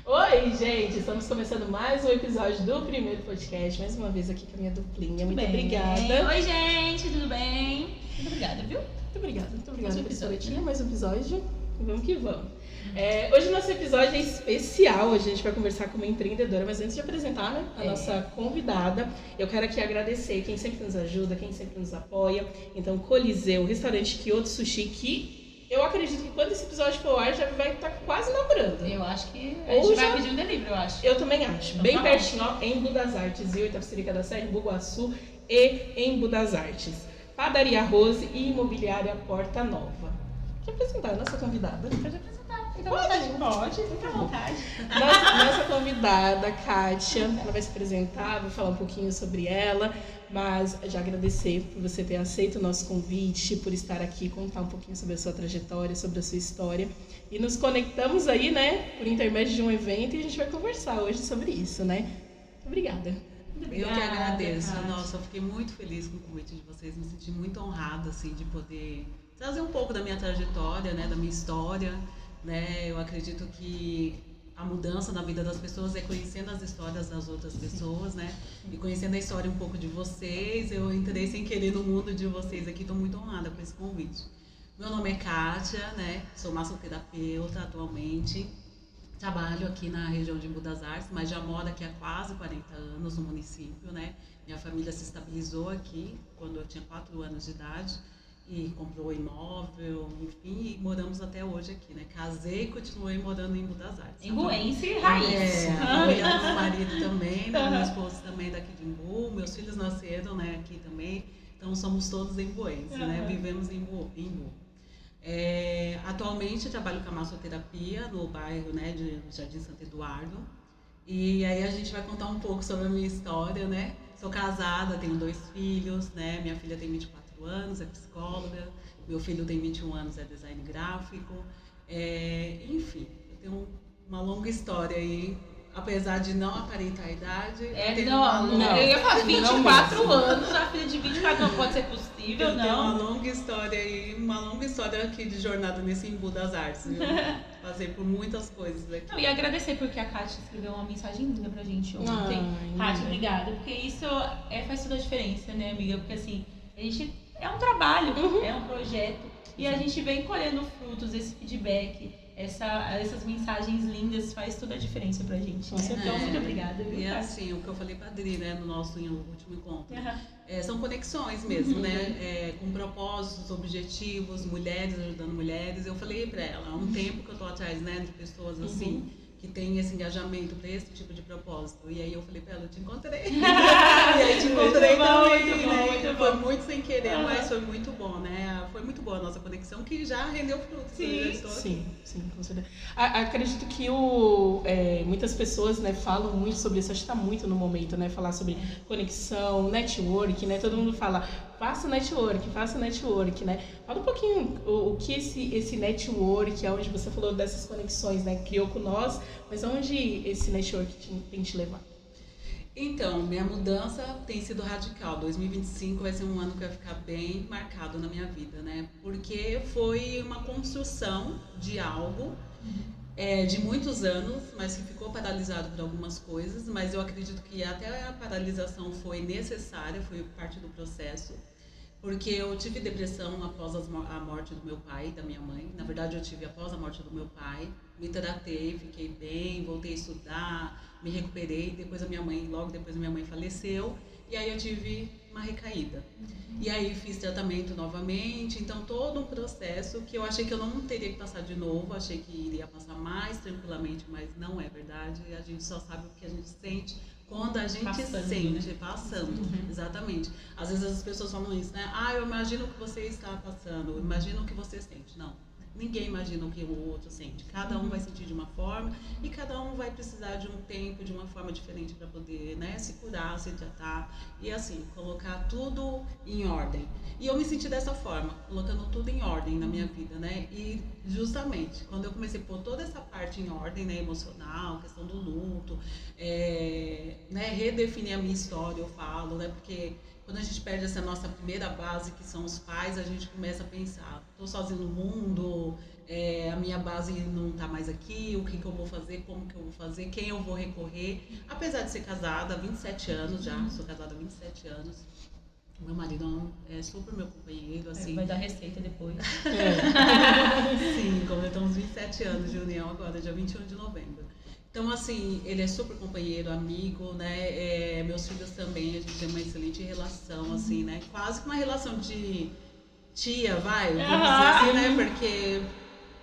Oi, gente! Estamos começando mais um episódio do primeiro podcast. Mais uma vez aqui com a minha duplinha. Muito obrigada. Oi, gente, tudo bem? Muito obrigada, viu? Muito obrigada por esse boletim. Mais um episódio. Vamos que vamos. Hoje nosso episódio é especial. Hoje a gente vai conversar com uma empreendedora. Mas antes de apresentar, né, a nossa convidada, eu quero aqui agradecer quem sempre nos ajuda, quem sempre nos apoia. Então, Coliseu, Restaurante Kyoto Sushi, que eu acredito que quando esse episódio for ao ar já vai estar quase inaugurando. Eu acho que a gente vai pedir um delivery, eu acho. Eu também acho. Então, bem pertinho, ó, em Embu das Artes, viu? Itapecerica da Serra, em Bugaçu e em Embu das Artes. Padaria Rose e Imobiliária Porta Nova. Quer apresentar a nossa convidada? Pode apresentar. Fica à vontade. Pode, fica à vontade. Nossa convidada, Kátia, ela vai se apresentar, vai falar um pouquinho sobre ela, mas já agradecer por você ter aceito o nosso convite, por estar aqui, contar um pouquinho sobre a sua trajetória, sobre a sua história. E nos conectamos aí, né, por intermédio de um evento e a gente vai conversar hoje sobre isso, né? Muito obrigada. Eu que agradeço. Kátia. Nossa, eu fiquei muito feliz com o convite de vocês, me senti muito honrada, assim, de poder trazer um pouco da minha trajetória, né, da minha história, né? Eu acredito que a mudança na vida das pessoas é conhecendo as histórias das outras pessoas, né? E conhecendo a história um pouco de vocês, eu entrei sem querer no mundo de vocês aqui, estou muito honrada com esse convite. Meu nome é Kátia, né? Sou massoterapeuta atualmente, trabalho aqui na região de Embu das Artes, mas já moro aqui há quase 40 anos no município, né? Minha família se estabilizou aqui quando eu tinha 4 anos de idade. E comprou imóvel, enfim, e moramos até hoje aqui, né? Casei e continuei morando em Embu das Artes. Embuense raiz. A família do meu marido também, né? Meu esposo também daqui de Embu, meus filhos nasceram, né, aqui também, então somos todos embuenses, né? Vivemos em Embu. Atualmente eu trabalho com a massoterapia no bairro, né, de Jardim Santo Eduardo, e aí a gente vai contar um pouco sobre a minha história, né? Sou casada, tenho 2 filhos, né? Minha filha tem 24 anos, é psicóloga, meu filho tem 21 anos, é design gráfico, enfim, eu tenho uma longa história aí, apesar de não aparentar a idade. Eu ia falar 24 anos, a filha de 24 não pode ser possível, eu tenho uma longa história aí, uma longa história aqui de jornada nesse Embu das Artes, viu? Passei por muitas coisas aqui. Eu ia agradecer porque a Kátia escreveu uma mensagem linda pra gente ontem. Kátia, obrigada, porque isso faz toda a diferença, né, amiga? Porque assim, a gente é um trabalho, é um projeto, e a gente vem colhendo frutos, esse feedback, essas mensagens lindas faz toda a diferença pra gente. Né? Então, muito obrigada. E assim, o que eu falei pra Adri, né, no nosso último encontro, são conexões mesmo, né, com propósitos, objetivos, mulheres ajudando mulheres. Eu falei pra ela, há um tempo que eu tô atrás, né, de pessoas assim, que tem esse engajamento para esse tipo de propósito. E aí eu falei pra ela, eu te encontrei. E aí te encontrei também, né? Foi muito sem querer, mas foi muito bom, né? Foi muito boa a nossa conexão, que já rendeu frutos. Sim, com certeza. Acredito que muitas pessoas, né, falam muito sobre isso, acho que tá muito no momento, né? Falar sobre conexão, network, né? Todo mundo fala, faça network, né? Fala um pouquinho o que esse network, onde você falou dessas conexões, né? Criou com nós, mas onde esse network tem te levado? Então, minha mudança tem sido radical. 2025 vai ser um ano que vai ficar bem marcado na minha vida, né? Porque foi uma construção de algo de muitos anos, mas que ficou paralisado por algumas coisas. Mas eu acredito que até a paralisação foi necessária, foi parte do processo. Porque eu tive depressão após a morte do meu pai e da minha mãe. Na verdade, eu tive após a morte do meu pai. Me tratei, fiquei bem, voltei a estudar, me recuperei. Logo depois a minha mãe faleceu. E aí eu tive uma recaída. E aí fiz tratamento novamente. Então, todo um processo que eu achei que eu não teria que passar de novo. Achei que iria passar mais tranquilamente, mas não é verdade. A gente só sabe o que a gente sente quando a gente passando. Exatamente. Às vezes as pessoas falam isso, né? Eu imagino o que você está passando, eu imagino o que você sente. Não, ninguém imagina o que o outro sente. Cada um vai sentir de uma forma e cada um vai precisar de um tempo, de uma forma diferente para poder, né, se curar, se tratar e assim, colocar tudo em ordem. E eu me senti dessa forma, colocando tudo em ordem na minha vida, né? E justamente, quando eu comecei a pôr toda essa parte em ordem, né, emocional, questão do luto, né, redefinir a minha história, eu falo, né, porque quando a gente perde essa nossa primeira base, que são os pais, a gente começa a pensar, estou sozinho no mundo, a minha base não tá mais aqui, o que eu vou fazer, como que eu vou fazer, quem eu vou recorrer. Apesar de ser casada há 27 anos já, sou casada há 27 anos. Meu marido é super meu companheiro, assim. Vai dar receita depois. Sim, completamos 27 anos de união agora, dia 21 de novembro. Então, assim, ele é super companheiro, amigo, né? Meus filhos também, a gente tem uma excelente relação, assim, né? Quase que uma relação de tia, vamos dizer assim, né? Porque,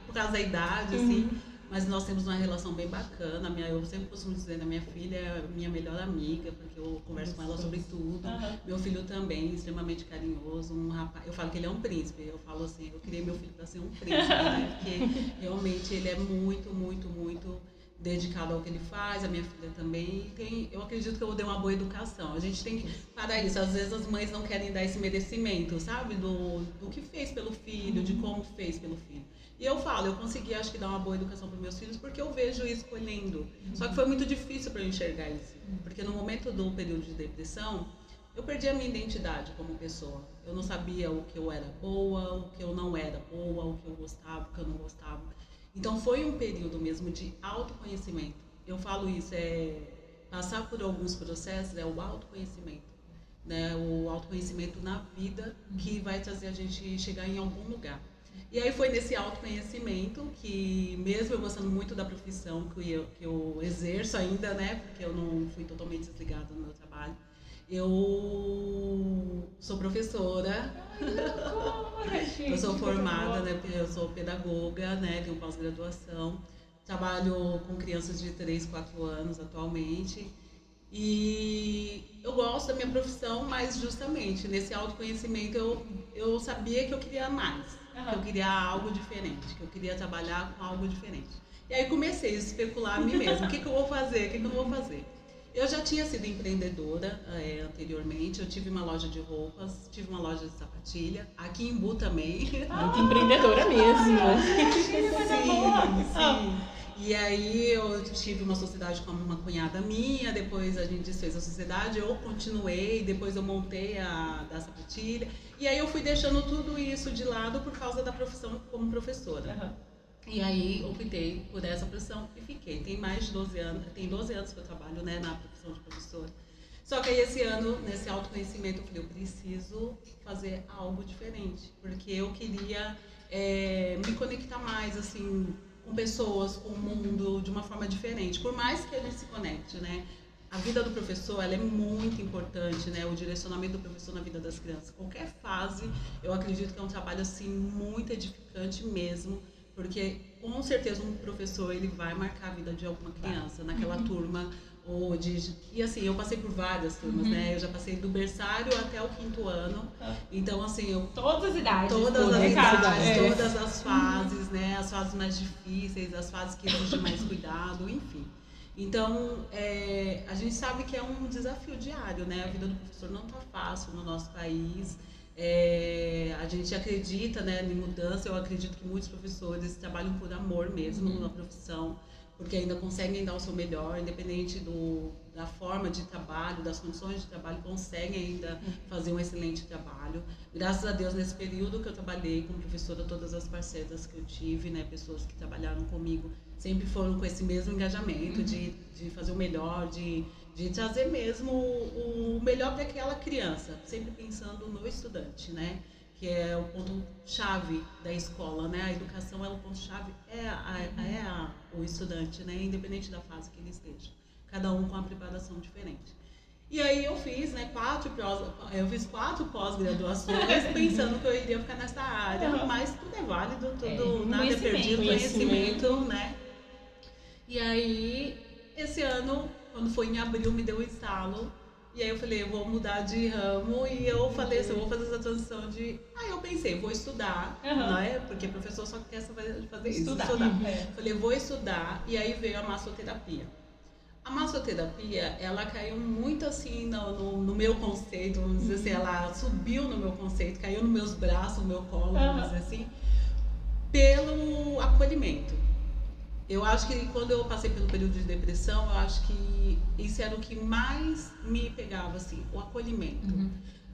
por causa da idade, assim. Mas nós temos uma relação bem bacana. Eu sempre costumo dizer, né, minha filha é minha melhor amiga, porque eu converso com ela sobre tudo. Meu filho também, extremamente carinhoso, um rapaz. Eu falo que ele é um príncipe. Eu falo assim, eu criei meu filho para ser um príncipe, né? Porque realmente ele é muito, muito, muito dedicado ao que ele faz, a minha filha também. Eu acredito que eu dei uma boa educação. A gente tem que parar isso. Às vezes as mães não querem dar esse merecimento, sabe? Do que fez pelo filho, de como fez pelo filho. E eu falo, eu consegui, acho que, dar uma boa educação para meus filhos, porque eu vejo isso colhendo. Só que foi muito difícil para eu enxergar isso. Porque no momento do período de depressão, eu perdi a minha identidade como pessoa. Eu não sabia o que eu era boa, o que eu não era boa, o que eu gostava, o que eu não gostava. Então foi um período mesmo de autoconhecimento. Eu falo isso, passar por alguns processos é o autoconhecimento. Né? O autoconhecimento na vida que vai trazer a gente chegar em algum lugar. E aí foi nesse autoconhecimento que, mesmo eu gostando muito da profissão que eu exerço ainda, né, porque eu não fui totalmente desligada no meu trabalho, eu sou professora. Eu sou formada, né, eu sou pedagoga, né, tenho pós-graduação, trabalho com crianças de 3, 4 anos atualmente. E eu gosto da minha profissão, mas justamente nesse autoconhecimento eu sabia que eu queria mais. Que eu queria algo diferente, que eu queria trabalhar com algo diferente. E aí comecei a especular a mim mesma, o que eu vou fazer, o que eu não vou fazer. Eu já tinha sido empreendedora anteriormente, eu tive uma loja de roupas, tive uma loja de sapatilha, aqui em Imbu também. Muito empreendedora mesmo. Sim. E aí eu tive uma sociedade com uma cunhada minha, depois a gente desfez a sociedade, eu continuei, depois eu montei a da sapatilha. E aí eu fui deixando tudo isso de lado por causa da profissão como professora. E aí optei por essa profissão e fiquei. Tem mais de 12 anos, tem 12 anos que eu trabalho, né, na profissão de professora. Só que aí esse ano, nesse autoconhecimento, eu falei, eu preciso fazer algo diferente. Porque eu queria me conectar mais, assim, com pessoas, com o mundo, de uma forma diferente. Por mais que a gente se conecte, né? A vida do professor, ela é muito importante, né? O direcionamento do professor na vida das crianças. Qualquer fase, eu acredito que é um trabalho, assim, muito edificante mesmo. Porque, com certeza, um professor, ele vai marcar a vida de alguma criança naquela turma. E assim, eu passei por várias turmas, né? Eu já passei do berçário até o 5º ano. Então, assim, todas as idades. Todas as idades, todas as fases, né? As fases mais difíceis, as fases que exigem mais cuidado, enfim. Então, a gente sabe que é um desafio diário, né? A vida do professor não está fácil no nosso país. A gente acredita, né, em mudança. Eu acredito que muitos professores trabalham por amor mesmo na profissão, porque ainda conseguem dar o seu melhor, independente da forma de trabalho, das condições de trabalho, conseguem ainda fazer um excelente trabalho. Graças a Deus, nesse período que eu trabalhei como professora, todas as parceiras que eu tive, né, pessoas que trabalharam comigo, sempre foram com esse mesmo engajamento de fazer o melhor, de trazer mesmo o melhor para aquela criança, sempre pensando no estudante, né? Que é o ponto-chave da escola, né? A educação é o ponto-chave, o estudante, né? Independente da fase que ele esteja. Cada um com uma preparação diferente. E aí eu fiz, né, 4 pós-graduações pensando que eu iria ficar nessa área, mas tudo é válido, nada é perdido, conhecimento, né? E aí, esse ano, quando foi em abril, me deu um estalo. E aí eu falei, eu vou mudar de ramo. E eu falei assim, eu vou fazer essa transição de... Aí eu pensei, vou estudar, né? Porque professor só quer fazer isso, estudar. Falei, vou estudar. E aí veio a massoterapia. A massoterapia, ela caiu muito assim no meu conceito, vamos dizer assim, ela subiu no meu conceito, caiu nos meus braços, no meu colo, vamos dizer assim, pelo acolhimento. Eu acho que quando eu passei pelo período de depressão, eu acho que isso era o que mais me pegava, assim, o acolhimento.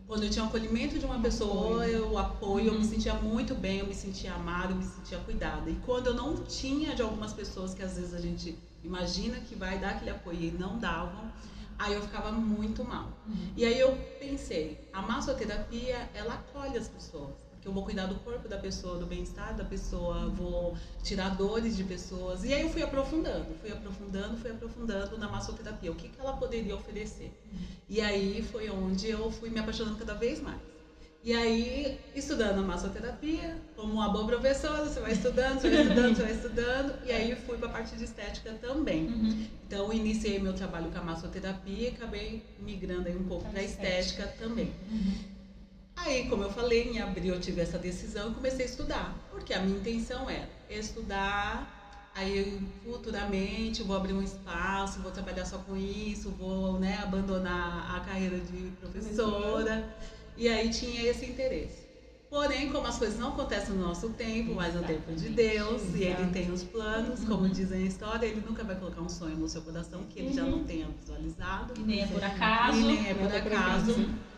Quando eu tinha o acolhimento de uma pessoa, o apoio, eu me sentia muito bem, eu me sentia amada, eu me sentia cuidada. E quando eu não tinha de algumas pessoas que às vezes a gente imagina que vai dar aquele apoio e não davam, aí eu ficava muito mal. E aí eu pensei, a massoterapia, ela acolhe as pessoas. Porque eu vou cuidar do corpo da pessoa, do bem-estar da pessoa, vou tirar dores de pessoas. E aí eu fui aprofundando na massoterapia. O que ela poderia oferecer? E aí foi onde eu fui me apaixonando cada vez mais. E aí, estudando a massoterapia, como uma boa professora, você vai estudando, você vai estudando. E aí fui para a parte de estética também. Então, iniciei meu trabalho com a massoterapia e acabei migrando aí um pouco para a estética também. Aí, como eu falei, em abril eu tive essa decisão e comecei a estudar. Porque a minha intenção era estudar, aí futuramente vou abrir um espaço, vou trabalhar só com isso, vou abandonar a carreira de professora. E aí tinha esse interesse. Porém, como as coisas não acontecem no nosso tempo, mas no tempo de Deus, e Ele tem os planos, como dizem a história, Ele nunca vai colocar um sonho no seu coração que Ele já não tenha visualizado. E nem é por acaso. E nem é por acaso.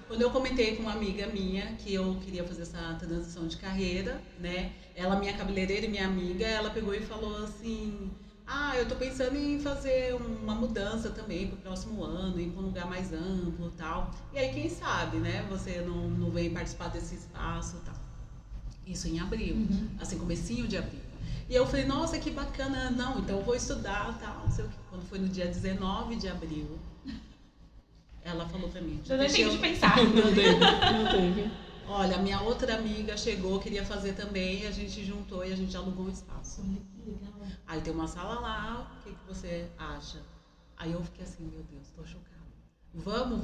Quando eu comentei com uma amiga minha que eu queria fazer essa transição de carreira, né? Ela, minha cabeleireira e minha amiga, ela pegou e falou assim: eu tô pensando em fazer uma mudança também pro próximo ano, ir pra um lugar mais amplo e tal. E aí, quem sabe, né? Você não vem participar desse espaço e tal. Isso em abril, assim, comecinho de abril. E eu falei, nossa, que bacana. Não, então eu vou estudar e tal, não sei o quê. Quando foi no dia 19 de abril, ela falou pra mim... Eu não tenho de pensar. Não teve. Olha, a minha outra amiga chegou, queria fazer também, a gente juntou e a gente alugou um espaço. Aí tem uma sala lá, o que você acha? Aí eu fiquei assim, meu Deus, tô chocada. Vamos.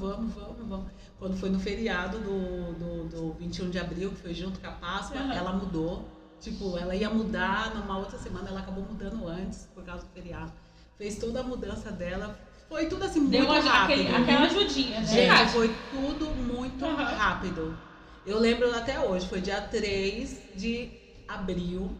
Quando foi no feriado do 21 de abril, que foi junto com a Páscoa, ela mudou. Tipo, ela ia mudar numa outra semana, ela acabou mudando antes, por causa do feriado. Fez toda a mudança dela. Foi tudo assim, muito rápido. Aquela ajudinha, né? Gente, foi tudo muito rápido. Eu lembro até hoje, foi dia 3 de abril,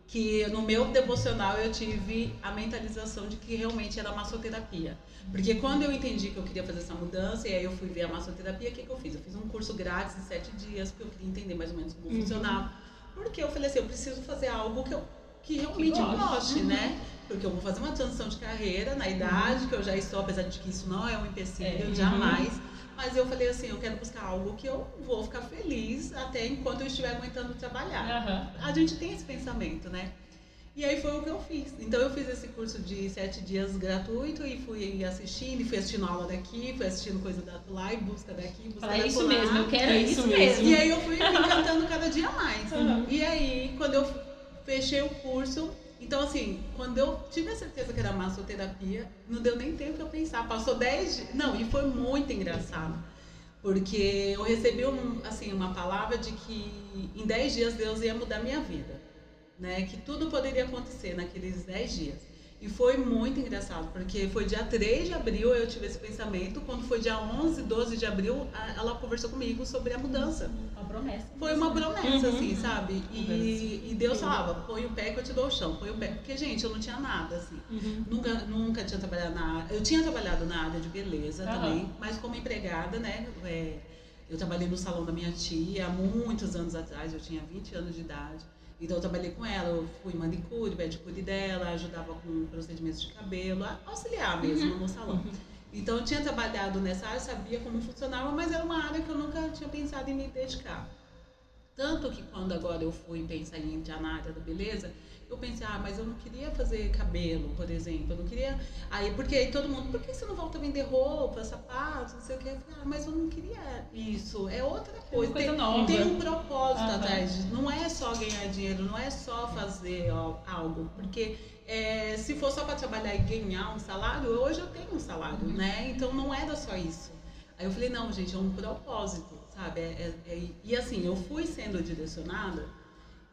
que no meu devocional eu tive a mentalização de que realmente era massoterapia. Porque quando eu entendi que eu queria fazer essa mudança, e aí eu fui ver a massoterapia, o que eu fiz? Eu fiz um curso grátis de 7 dias, porque eu queria entender mais ou menos como funcionava. Porque eu falei assim, eu preciso fazer algo que realmente eu goste, né? Porque eu vou fazer uma transição de carreira na idade que eu já estou, apesar de que isso não é um empecilho, jamais. Mas eu falei assim, eu quero buscar algo que eu vou ficar feliz até enquanto eu estiver aguentando trabalhar. A gente tem esse pensamento, né? E aí foi o que eu fiz. Então eu fiz esse curso de 7 dias gratuito e fui assistindo aula daqui, fui assistindo coisa da lá e busca daqui, busca da lá. É isso mesmo, eu quero isso mesmo. E aí eu fui me encantando cada dia mais. E aí, quando eu fechei o curso, então assim, quando eu tive a certeza que era massoterapia, não deu nem tempo pra eu pensar. Passou 10 dias. Não, e foi muito engraçado. Porque eu recebi uma palavra de que em 10 dias Deus ia mudar minha vida. Né, que tudo poderia acontecer naqueles 10 dias. E foi muito engraçado, porque foi dia 3 de abril eu tive esse pensamento, quando foi dia 11, 12 de abril, ela conversou comigo sobre a mudança. Uma promessa. Foi uma promessa, assim, sabe? E Deus falava, põe o pé que eu te dou o chão, põe o pé. Porque, gente, eu não tinha nada, assim. Nunca tinha trabalhado na área. Eu tinha trabalhado na área de beleza também, mas como empregada, né? Eu trabalhei no salão da minha tia há muitos anos atrás, eu tinha 20 anos de idade. Então eu trabalhei com ela, eu fui manicure, pedicure dela, ajudava com procedimentos de cabelo, auxiliar mesmo no salão. Então eu tinha trabalhado nessa área, sabia como funcionava, mas era uma área que eu nunca tinha pensado em me dedicar. Tanto que quando agora eu fui pensar em entrar na área da beleza, eu pensei, mas eu não queria fazer cabelo, por exemplo, eu não queria... Porque aí todo mundo, por que você não volta a vender roupa, sapatos, não sei o que? Eu falei, mas eu não queria isso, é outra coisa. Tem um propósito atrás, não é só ganhar dinheiro, não é só fazer algo, porque se for só para trabalhar e ganhar um salário, hoje eu tenho um salário, né? Então não era só isso. Aí eu falei, não, gente, é um propósito, sabe? E assim, eu fui sendo direcionada.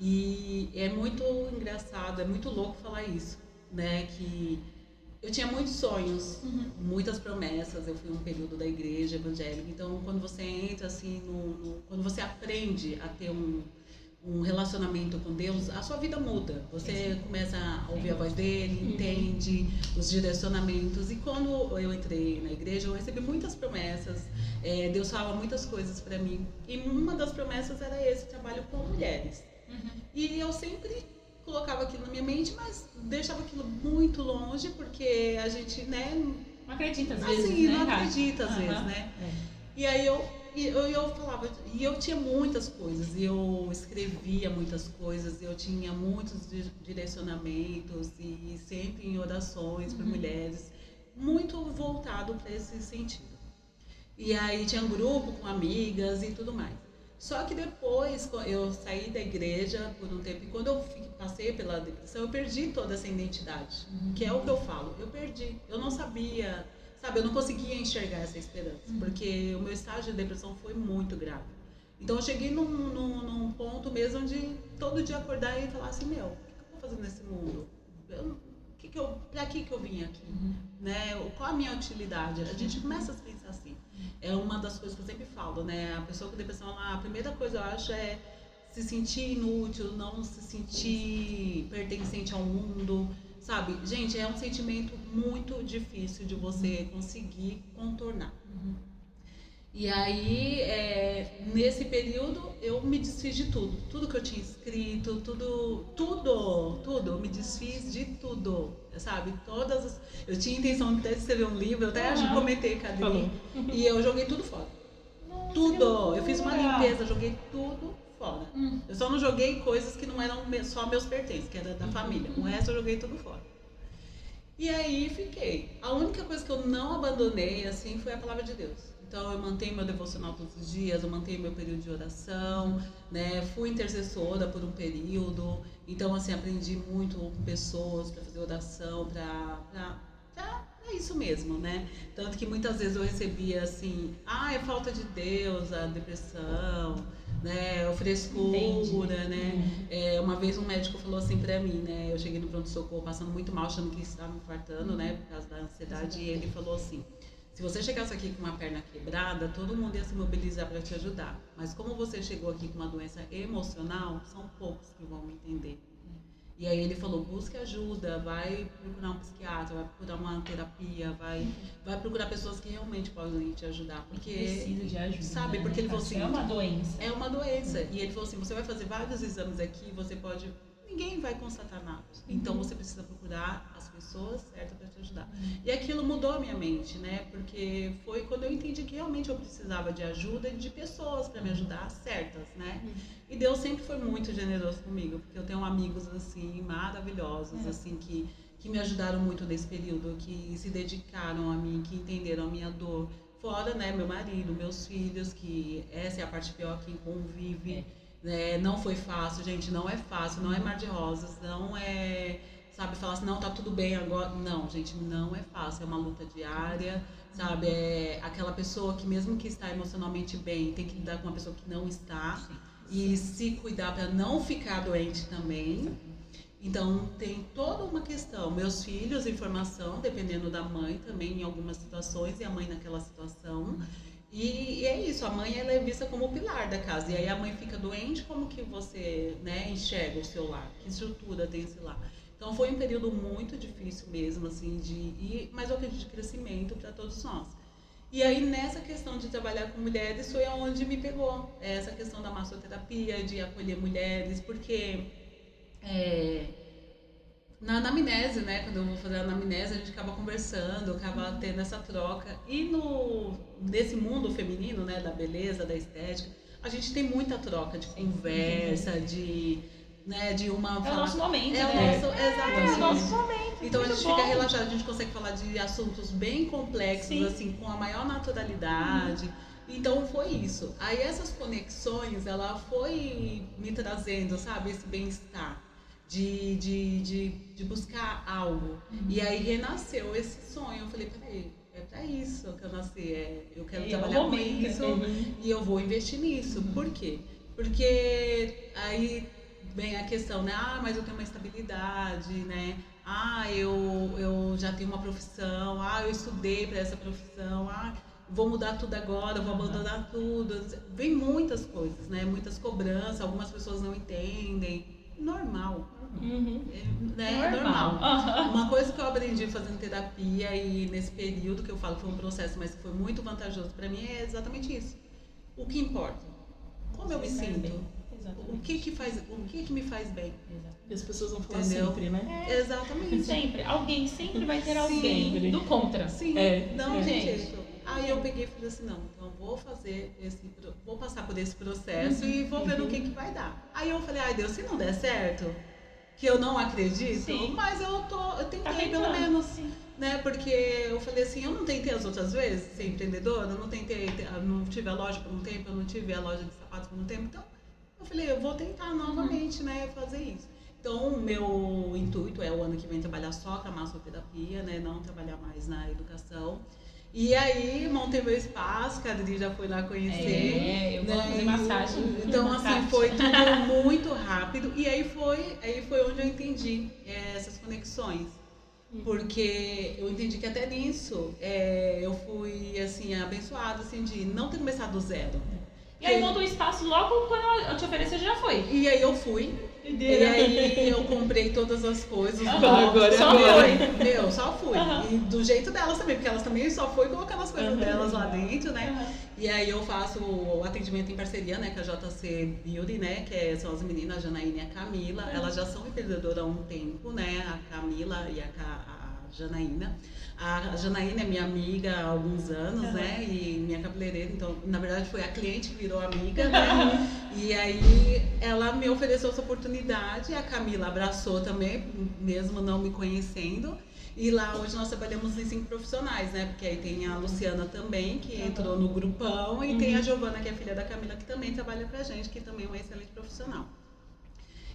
E é muito engraçado, é muito louco falar isso, né? Que eu tinha muitos sonhos, muitas promessas. Eu fui um período da igreja evangélica. Então, quando você entra assim, quando você aprende a ter um relacionamento com Deus, a sua vida muda. Você começa a ouvir a voz dele, entende os direcionamentos. E quando eu entrei na igreja, eu recebi muitas promessas. Deus falava muitas coisas para mim. E uma das promessas era esse trabalho com mulheres. E eu sempre colocava aquilo na minha mente, mas deixava aquilo muito longe, porque a gente, né? Não acredita às vezes, assim, né? não acredita às vezes, né? E aí eu falava, e eu tinha muitas coisas, eu escrevia muitas coisas, eu tinha muitos direcionamentos e sempre em orações para mulheres, muito voltado para esse sentido. E aí tinha um grupo com amigas e tudo mais. Só que depois eu saí da igreja por um tempo e quando eu passei pela depressão, eu perdi toda essa identidade, que é o que eu falo, eu perdi, eu não sabia. Sabe, eu não conseguia enxergar essa esperança, porque o meu estágio de depressão foi muito grave. Então eu cheguei num ponto mesmo de todo dia acordar e falar assim, meu, o que eu vou fazer nesse mundo? Pra que eu vim aqui? Né? Qual a minha utilidade? A gente começa a se pensar assim. É uma das coisas que eu sempre falo, né? A pessoa com depressão, a primeira coisa eu acho é se sentir inútil, não se sentir pertencente ao mundo. Sabe, gente, é um sentimento muito difícil de você conseguir contornar. E aí, nesse período, eu me desfiz de tudo. Tudo que eu tinha escrito, tudo, eu me desfiz de tudo, sabe? Eu tinha intenção até de escrever um livro, eu até comentei com a Adri, e eu joguei tudo fora. Nossa, tudo! Eu fiz uma limpeza, joguei tudo fora. Eu só não joguei coisas que não eram só meus pertences, que era da família. O resto eu joguei tudo fora. E aí fiquei. A única coisa que eu não abandonei, assim, foi a palavra de Deus. Então eu mantenho meu devocional todos os dias, eu mantenho meu período de oração, né? Fui intercessora por um período. Então, assim, aprendi muito com pessoas para fazer oração, é isso mesmo, né? Tanto que muitas vezes eu recebia assim, é falta de Deus, a depressão, né? A frescura, né? Uma vez um médico falou assim pra mim, né? Eu cheguei no pronto-socorro passando muito mal, achando que estava me infartando, né? Por causa da ansiedade, e ele falou assim, se você chegasse aqui com uma perna quebrada, todo mundo ia se mobilizar para te ajudar. Mas como você chegou aqui com uma doença emocional, são poucos que vão me entender. E aí ele falou, busque ajuda, vai procurar um psiquiatra, vai procurar uma terapia, vai procurar pessoas que realmente podem te ajudar. Porque precisa de ajuda, sabe, né? porque ele falou assim, é uma doença. É uma doença. E ele falou assim, você vai fazer vários exames aqui, ninguém vai constatar nada. Então você precisa procurar as pessoas certas para te ajudar. E aquilo mudou a minha mente, né? Porque foi quando eu entendi que realmente eu precisava de ajuda e de pessoas para me ajudar certas, né? E Deus sempre foi muito generoso comigo, porque eu tenho amigos assim maravilhosos, assim que me ajudaram muito nesse período, que se dedicaram a mim, que entenderam a minha dor. Fora, né, meu marido, meus filhos, que essa é a parte pior, quem convive. Não foi fácil, gente, não é fácil, não é mar de rosas, não é, sabe, falar assim, não, tá tudo bem agora. Não, gente, não é fácil, é uma luta diária, sabe, é aquela pessoa que mesmo que está emocionalmente bem, tem que lidar com uma pessoa que não está e se cuidar para não ficar doente também. Então tem toda uma questão, meus filhos em formação, dependendo da mãe também em algumas situações e a mãe naquela situação. E é isso, a mãe ela é vista como o pilar da casa. E aí a mãe fica doente, como que você, né, enxerga o seu lar? Que estrutura tem esse lar? Então foi um período muito difícil mesmo, assim, mas eu acredito de crescimento para todos nós. E aí nessa questão de trabalhar com mulheres foi onde me pegou. Essa questão da massoterapia, de acolher mulheres, porque na anamnese, né? Quando eu vou fazer a anamnese, a gente acaba conversando, acaba tendo essa troca. E nesse mundo feminino, né? Da beleza, da estética, a gente tem muita troca de conversa, de uma... É o nosso momento, exatamente. É o nosso momento. Então a gente fica relaxado, a gente consegue falar de assuntos bem complexos, assim, com a maior naturalidade. Então foi isso. Aí essas conexões, ela foi me trazendo, sabe, esse bem-estar. De buscar algo. E aí renasceu esse sonho. Eu falei, peraí, é pra isso que eu nasci. Eu quero trabalhar com isso e eu vou investir nisso. Por quê? Porque aí vem a questão, né? Mas eu tenho uma estabilidade, né? Eu já tenho uma profissão. Eu estudei para essa profissão. Vou mudar tudo agora, vou abandonar tudo. Vem muitas coisas, né? Muitas cobranças, algumas pessoas não entendem. Normal. Né? É normal. Uma coisa que eu aprendi fazendo terapia e nesse período que eu falo que foi um processo, mas que foi muito vantajoso para mim, é exatamente isso. O que importa? Como eu me sinto? O que me faz bem? E as pessoas vão falar Entendeu? sempre, né? Exatamente. Sempre. Alguém sempre vai ter alguém Sempre. do contra. Sim, não tem gente. jeito. Aí eu peguei e falei assim, não, então vou passar por esse processo e vou ver no que vai dar. Aí eu falei, ai Deus, se não der certo, que eu não acredito, Sim. mas eu tentei Tá pelo tentando. menos. Sim. Né? Porque eu falei assim, eu não tentei as outras vezes ser empreendedora, eu não tive a loja por um tempo, eu não tive a loja de sapatos por um tempo, então eu falei, eu vou tentar novamente, né, fazer isso. Então, o meu intuito é o ano que vem trabalhar só com a massoterapia, né, não trabalhar mais na educação. E aí, montei meu espaço, que a Adri já foi lá conhecer. Eu vou fazer massagem. Então, assim, foi tudo muito rápido. E aí foi onde eu entendi essas conexões. Porque eu entendi que até nisso eu fui, assim, abençoada, assim, de não ter começado do zero. E aí monta um espaço logo quando eu te oferecer, já foi. E aí eu fui. E aí eu comprei todas as coisas. Agora só foi. Meu, só fui. E do jeito delas também, porque elas também só foi colocando as coisas delas lá dentro, né? E aí eu faço o atendimento em parceria, né, com a JC Beauty, né, que são as meninas, a Janaína e a Camila. Elas já são empreendedoras há um tempo, né, a Camila e a Janaína. A Janaína é minha amiga há alguns anos, né? E minha cabeleireira, então, na verdade, foi a cliente que virou amiga, né? E aí ela me ofereceu essa oportunidade, a Camila abraçou também, mesmo não me conhecendo. E lá hoje nós trabalhamos em 5 profissionais, né? Porque aí tem a Luciana também, que entrou no grupão, e tem a Giovana, que é filha da Camila, que também trabalha pra gente, que também é uma excelente profissional.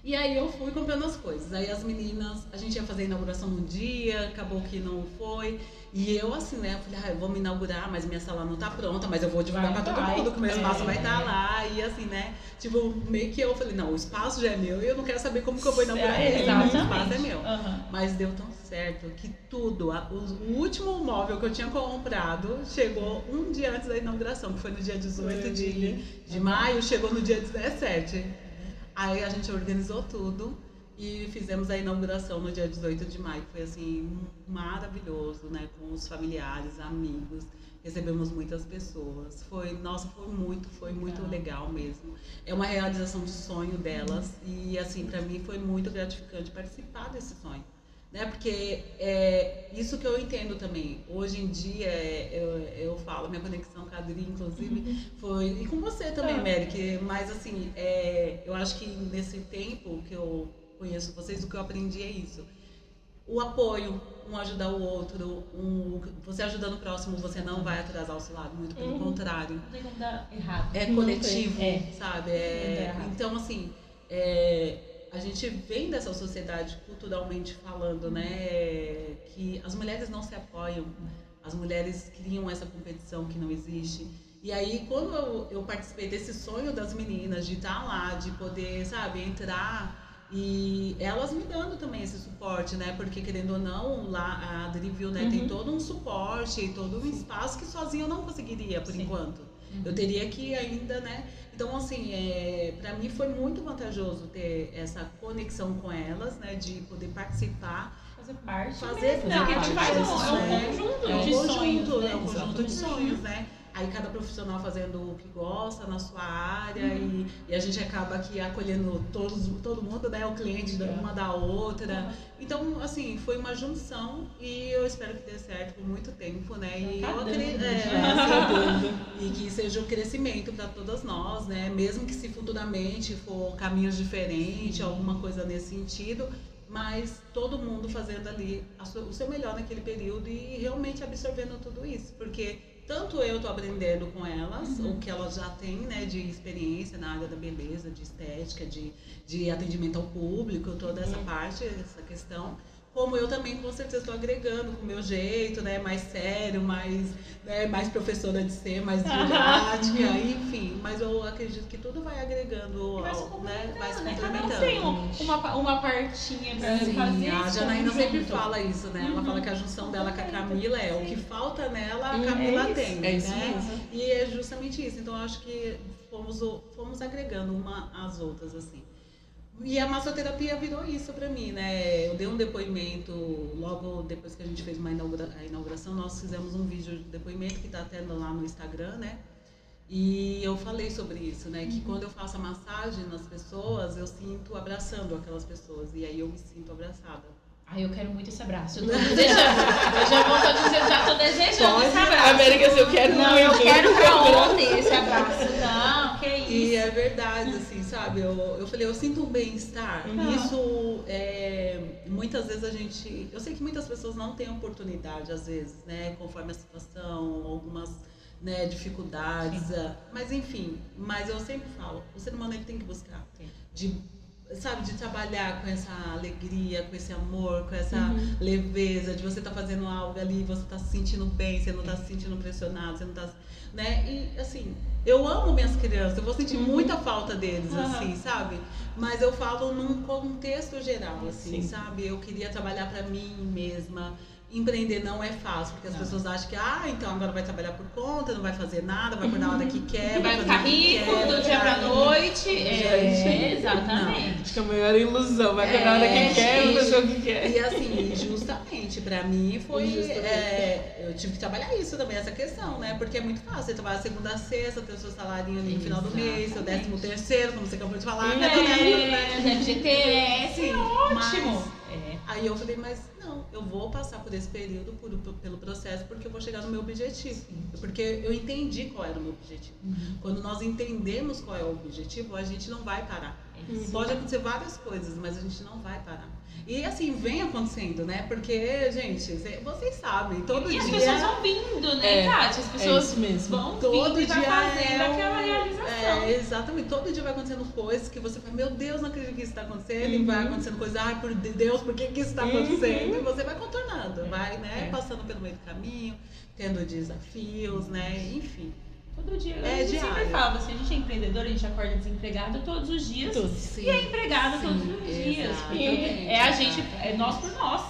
E aí eu fui comprando as coisas. Aí as meninas, a gente ia fazer a inauguração num dia, acabou que não foi. E eu assim, né, eu falei, eu vou me inaugurar, mas minha sala não tá pronta, mas eu vou divulgar pra todo mundo que o meu espaço vai estar lá. E assim, né, tipo, meio que eu falei, não, o espaço já é meu e eu não quero saber como que eu vou inaugurar ele, o espaço é meu. Mas deu tão certo que tudo, o último móvel que eu tinha comprado chegou um dia antes da inauguração, que foi no dia 18 de maio, chegou no dia 17. Aí a gente organizou tudo e fizemos a inauguração no dia 18 de maio. Foi assim, maravilhoso, né? Com os familiares, amigos, recebemos muitas pessoas. Foi muito legal mesmo. É uma realização de sonho delas e assim, pra mim foi muito gratificante participar desse sonho. Né? Porque isso que eu entendo também. Hoje em dia, eu falo, minha conexão com a Adri, inclusive, foi... E com você também, Mary, mas assim, eu acho que nesse tempo que eu conheço vocês, o que eu aprendi é isso. O apoio, um ajudar o outro, você ajudando o próximo, você não vai atrasar o seu lado, muito pelo contrário. Não tem como dar errado. É coletivo, sabe? Então, assim... a gente vem dessa sociedade culturalmente falando, né, que as mulheres não se apoiam, as mulheres criam essa competição que não existe. E aí, quando eu participei desse sonho das meninas, de estar lá, de poder, sabe, entrar, e elas me dando também esse suporte, né, porque querendo ou não, lá a Adri viu, né, tem todo um suporte, todo um espaço que sozinha eu não conseguiria, por enquanto. Eu teria que ainda, né... Então, assim, pra mim foi muito vantajoso ter essa conexão com elas, né? De poder participar. Fazer parte. Fazer mesmo, né? Que a gente faz é um conjunto de sonhos, né? Aí cada profissional fazendo o que gosta na sua área e a gente acaba aqui acolhendo todo mundo, né? O cliente uma da outra. Então, assim, foi uma junção e eu espero que dê certo por muito tempo, né? E eu acredito, e que seja um crescimento para todas nós, né? Mesmo que se futuramente for caminhos diferentes, alguma coisa nesse sentido, mas todo mundo fazendo ali o seu melhor naquele período e realmente absorvendo tudo isso, porque tanto eu tô aprendendo com elas, o que elas já têm, né, de experiência na área da beleza, de estética, de atendimento ao público, toda essa parte, essa questão, como eu também com certeza estou agregando com o meu jeito, né, mais sério, mais professora de ser, mais didática, enfim, mas eu acredito que tudo vai agregando, vai se complementando. Tem uma partinha pra fazer. A Janaína sempre fala isso, né? Ela fala que a junção dela com a Camila o que falta nela, a Camila tem, né? E é justamente isso. Então eu acho que fomos agregando uma às outras, assim. E a massoterapia virou isso pra mim, né? Eu dei um depoimento, logo depois que a gente fez a inauguração, nós fizemos um vídeo de depoimento que tá até lá no Instagram, né? E eu falei sobre isso, né? Que quando eu faço a massagem nas pessoas, eu sinto abraçando aquelas pessoas. E aí eu me sinto abraçada. Ai, eu quero muito esse abraço. Eu tô desejando. Eu já tô desejando esse abraço. Américas, eu quero não, muito. Eu quero pra ontem esse abraço. Não, que isso. E é verdade, assim, sabe? Eu falei, eu sinto um bem-estar. Isso, muitas vezes a gente... Eu sei que muitas pessoas não têm oportunidade, às vezes, né? Conforme a situação, algumas... né, dificuldades, mas enfim, mas eu sempre falo, o ser humano ele tem que buscar, de trabalhar com essa alegria, com esse amor, com essa leveza, de você estar fazendo algo ali, você tá se sentindo bem, você não tá se sentindo pressionado, você não tá, né, e assim, eu amo minhas crianças, eu vou sentir muita falta deles, assim, sabe, mas eu falo num contexto geral, assim, sabe, eu queria trabalhar pra mim mesma. Empreender não é fácil, porque as pessoas acham que, então agora vai trabalhar por conta, não vai fazer nada, vai acordar a hora que quer, vai ficar rico do dia pra noite. Exatamente. Acho que é a maior ilusão, vai acordar a hora que quer, vai fazer o que quer. E assim, justamente, pra mim foi. Eu tive que trabalhar isso também, essa questão, né? Porque é muito fácil, você trabalha segunda a sexta, ter o seu salário no final do mês, seu 13º, como você acabou de falar, FGTS, é ótimo. Aí eu falei, mas não, eu vou passar por esse período, pelo processo, porque eu vou chegar no meu objetivo. Porque eu entendi qual era o meu objetivo. Quando nós entendemos qual é o objetivo, a gente não vai parar. Pode acontecer várias coisas, mas a gente não vai parar. E assim, vem acontecendo, né? Porque, gente, vocês sabem, todo dia... E as pessoas vão vindo, né, Tati? As pessoas vão vindo e vai fazendo aquela realização. Exatamente. Todo dia vai acontecendo coisas que você fala, meu Deus, não acredito que isso está acontecendo. E vai acontecendo coisas, ai, por Deus, por que isso está acontecendo? E você vai contornando, vai, né, passando pelo meio do caminho, tendo desafios, né, enfim. Todo dia. Eu sempre falava, se a gente é empreendedor, a gente acorda desempregado todos os dias. E é empregado todos os dias. Porque é a gente, é nós por nós.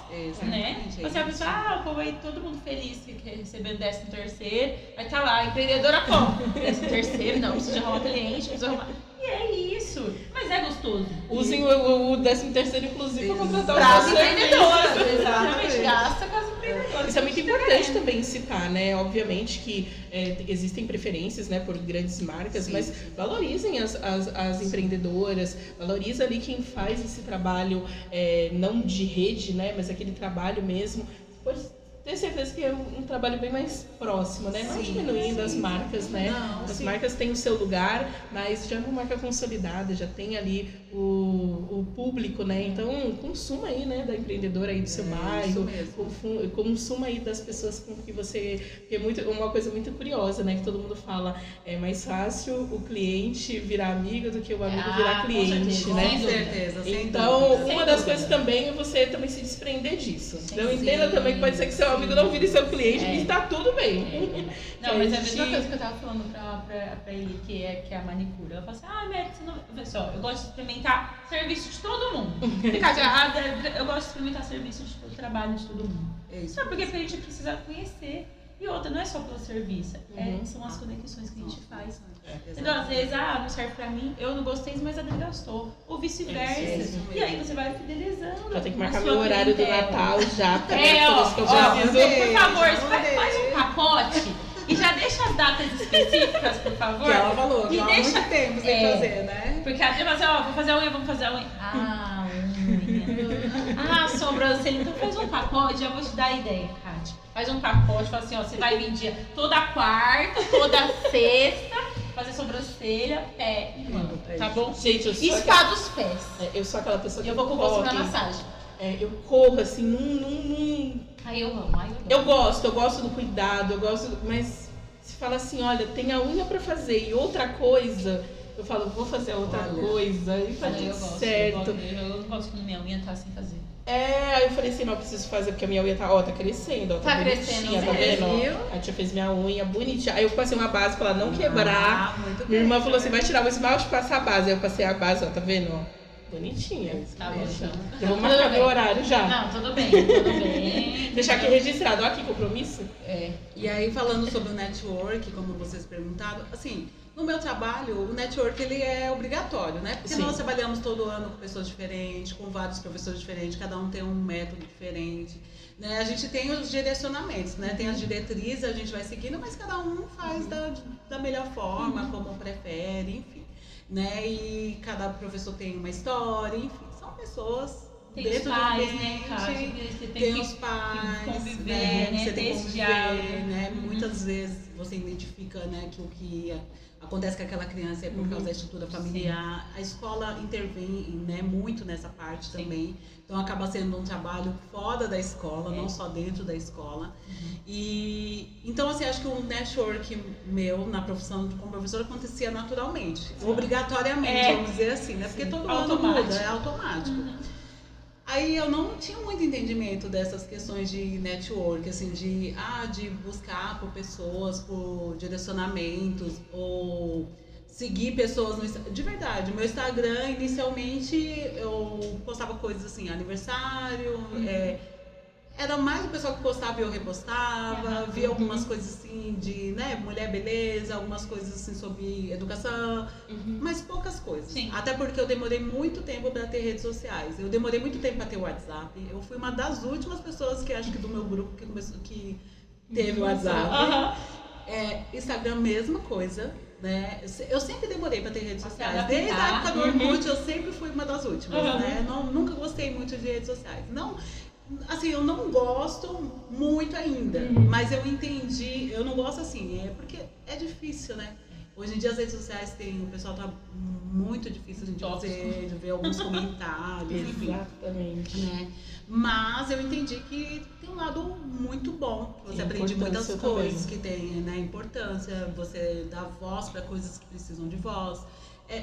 Né? Você vai pensar, pô, vai todo mundo feliz recebendo 13º, vai estar lá, empreendedora como? 13º, não, precisa arrumar cliente, precisa arrumar. E é isso. Mas é gostoso. Usem o 13º, inclusive, para contratar os empreendedores. Exatamente. Gasta com as empreendedoras. Isso é muito importante também citar, né? Obviamente que existem preferências, né, por grandes marcas, mas valorizem as empreendedoras, valoriza ali quem faz esse trabalho, não de rede, né, mas aquele trabalho mesmo. Pode ter certeza que é um trabalho bem mais próximo, né? Não diminuindo as marcas, né? As marcas têm o seu lugar, mas já é uma marca consolidada, já tem ali o público, né? Então, consuma aí, né, da empreendedora aí do seu bairro, consuma aí das pessoas com que você... Porque é uma coisa muito curiosa, né? Que todo mundo fala, é mais fácil o cliente virar amigo do que o amigo virar cliente, né? Com certeza, então, uma das coisas também é você também se desprender disso. Então, entenda também que pode ser que seu amigo não vire seu cliente e está tudo bem. Não, mas é a mesma coisa que eu tava falando pra ele, que é a manicure. Ela fala assim, Mary, você não... Pessoal, eu gosto de experimentar serviço de todo mundo. Ficar de errada, eu gosto de experimentar serviço de todo trabalho de todo mundo. Sabe por quê? Porque a gente precisa conhecer. E outra, não é só pelo serviço, são as conexões que a gente faz. Então, às vezes, não serve pra mim, eu não gostei, mas a Adri gostou. Ou vice-versa. E aí você vai fidelizando. Eu tenho que marcar meu horário do Natal já. Por favor, faz um pacote e já deixa as datas específicas, por favor. Que ela falou, e há deixa... muito tempo sem fazer, né? Porque a Adri vai dizer, vamos fazer a unha. unha. Sobrancelha. Então faz um pacote, já vou te dar a ideia, Kátia. Faz um pacote, fala assim, você vai vir toda quarta, toda sexta, fazer sobrancelha, pé e mão, tá bom? Gente, Spa dos pés. Eu sou aquela pessoa que eu vou com você na massagem. Eu corro assim, num... Aí eu amo, eu gosto do cuidado, mas se fala assim, olha, tem a unha pra fazer e outra coisa, eu falo, vou fazer outra coisa e tá tudo certo. Eu não gosto quando minha unha tá sem fazer. Aí eu falei assim, não, eu preciso fazer porque a minha unha tá crescendo, tá crescendo, tá vendo? A tia fez minha unha bonitinha. Aí eu passei uma base pra ela não quebrar. Minha irmã falou assim, vai tirar o esmalte e passar a base. Aí eu passei a base, tá vendo? Bonitinha. Tá bom, então. Eu vou marcar meu horário já. Não, tudo bem. Deixar aqui registrado. Olha que compromisso. E aí, falando sobre o network, como vocês perguntaram, assim, No meu trabalho, o network ele é obrigatório, né? Porque Sim. nós trabalhamos todo ano com pessoas diferentes, com vários professores diferentes, cada um tem um método diferente. Né? A gente tem os direcionamentos, né? Tem as diretrizes, a gente vai seguindo, mas cada um faz da melhor forma, como prefere, enfim. Né? E cada professor tem uma história, enfim, são pessoas. Tem os pais, né, Kátia? Você tem os pais, conviver, né? Você tem que esse conviver, diálogo. né? Muitas vezes você identifica, né, que o que acontece com aquela criança é por causa da estrutura familiar. Sim. A escola intervém, né, muito nessa parte. Sim. Também. Então acaba sendo um trabalho fora da escola, não só dentro da escola. E então assim, acho que o network meu na profissão como professora acontecia naturalmente, obrigatoriamente, vamos dizer assim, né? Porque todo ano muda, é automático. Aí eu não tinha muito entendimento dessas questões de network, assim, de buscar por pessoas, por direcionamentos, ou seguir pessoas no Instagram. De verdade, o meu Instagram, inicialmente, eu postava coisas assim, aniversário, era mais o pessoal que postava e eu repostava, via algumas coisas assim de, né, mulher beleza, algumas coisas assim sobre educação, mas poucas coisas. Sim. Até porque eu demorei muito tempo para ter redes sociais. Eu demorei muito tempo para ter WhatsApp. Eu fui uma das últimas pessoas que acho que do meu grupo que teve WhatsApp. Instagram, mesma coisa. Né? Eu sempre demorei para ter redes sociais. Desde a época do Orkut, eu sempre fui uma das últimas. Né? Nunca gostei muito de redes sociais. Não. Assim, eu não gosto muito ainda, mas eu entendi, eu não gosto assim, porque é difícil, né? Hoje em dia as redes sociais o pessoal tá muito difícil de ver alguns comentários, enfim. Exatamente. Né? Mas eu entendi que tem um lado muito bom, você aprende muitas coisas que tem, né, importância, você dá voz para coisas que precisam de voz.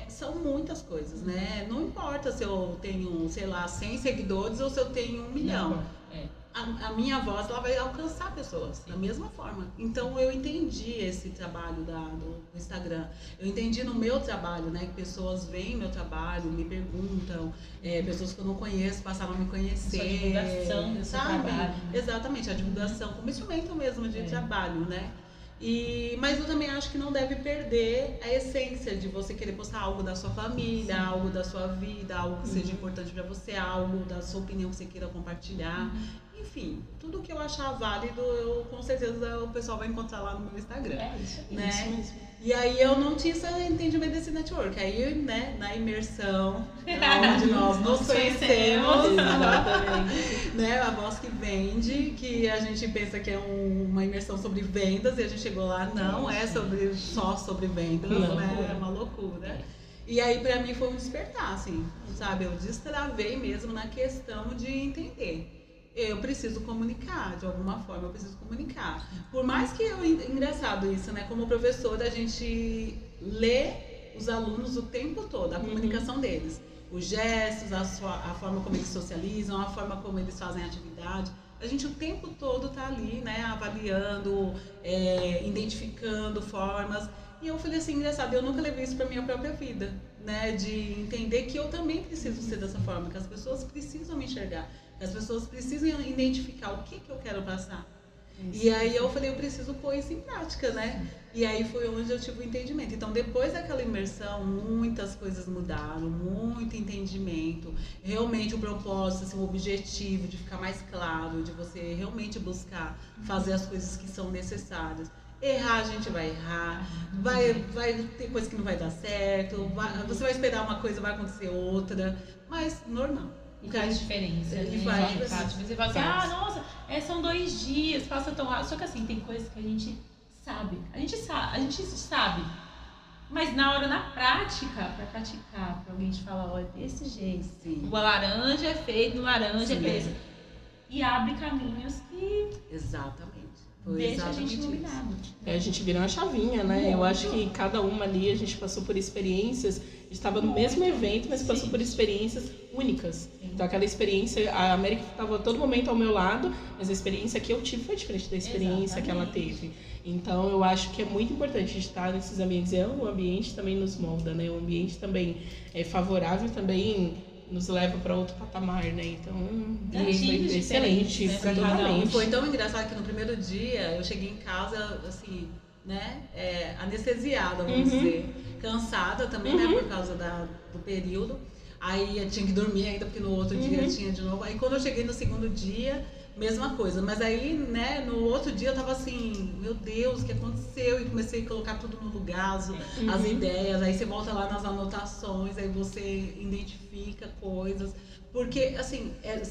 São muitas coisas, né? Não importa se eu tenho, sei lá, 100 seguidores ou se eu tenho 1 milhão. A minha voz, ela vai alcançar pessoas da mesma forma. Então eu entendi esse trabalho do Instagram. Eu entendi no meu trabalho, né? Que pessoas veem meu trabalho, me perguntam, pessoas que eu não conheço passaram a me conhecer. A divulgação do seu trabalho. Exatamente, a divulgação como instrumento mesmo de trabalho, né? Mas eu também acho que não deve perder a essência de você querer postar algo da sua família, algo da sua vida, algo que seja importante para você, algo da sua opinião que você queira compartilhar. Enfim, tudo que eu achar válido, com certeza o pessoal vai encontrar lá no meu Instagram. Isso mesmo. E aí eu não tinha esse entendimento desse network. Aí, né, na imersão, onde nós nos conhecemos, né, a voz que vende, que a gente pensa que é uma imersão sobre vendas, e a gente chegou lá, não é só sobre vendas, né, é uma loucura. E aí pra mim foi um despertar, assim, sabe, eu destravei mesmo na questão de entender. Eu preciso comunicar, de alguma forma eu preciso comunicar. Por mais que engraçado isso, né? Como professora, a gente lê os alunos o tempo todo, a comunicação deles. Os gestos, a forma como eles socializam, a forma como eles fazem a atividade. A gente o tempo todo tá ali, né? Avaliando, identificando formas. E eu falei assim, engraçado, eu nunca levei isso pra minha própria vida, né? De entender que eu também preciso ser dessa forma, que as pessoas precisam me enxergar. As pessoas precisam identificar o que eu quero passar. E aí eu falei, eu preciso pôr isso em prática, né? E aí foi onde eu tive o entendimento. Então, depois daquela imersão, muitas coisas mudaram, muito entendimento. Realmente o propósito, assim, o objetivo de ficar mais claro, de você realmente buscar fazer as coisas que são necessárias. Errar, a gente vai errar, vai ter coisa que não vai dar certo, você vai esperar uma coisa, vai acontecer outra, mas normal. E faz diferença, né? Você fala assim, nossa, são 2 dias, passa tão rápido. Só que assim, tem coisas que a gente sabe. A gente sabe. Mas na hora, na prática, pra praticar, pra alguém te falar, olha, desse jeito. Sim. O laranja é feito, o laranja é desse. E abre caminhos que... Exatamente. Deixa a gente iluminado. A gente virou uma chavinha, né? Eu acho que cada uma ali, a gente passou por experiências, estava no mesmo evento, mas passou por experiências únicas. Então aquela experiência, a América estava a todo momento ao meu lado, mas a experiência que eu tive foi diferente da experiência que ela teve. Então eu acho que é muito importante estar nesses ambientes. O ambiente também nos molda, né? O ambiente também é favorável, também nos leva para outro patamar, né? Então, foi excelente, totalmente. Foi tão engraçado que no primeiro dia eu cheguei em casa, assim, né, anestesiada, vamos dizer. Cansada também, né, por causa do período. Aí eu tinha que dormir ainda, porque no outro dia tinha de novo. Aí quando eu cheguei no segundo dia, mesma coisa. Mas aí, né, no outro dia eu tava assim, meu Deus, o que aconteceu? E comecei a colocar tudo no lugar, as ideias. Aí você volta lá nas anotações, aí você identifica coisas. Porque, assim, é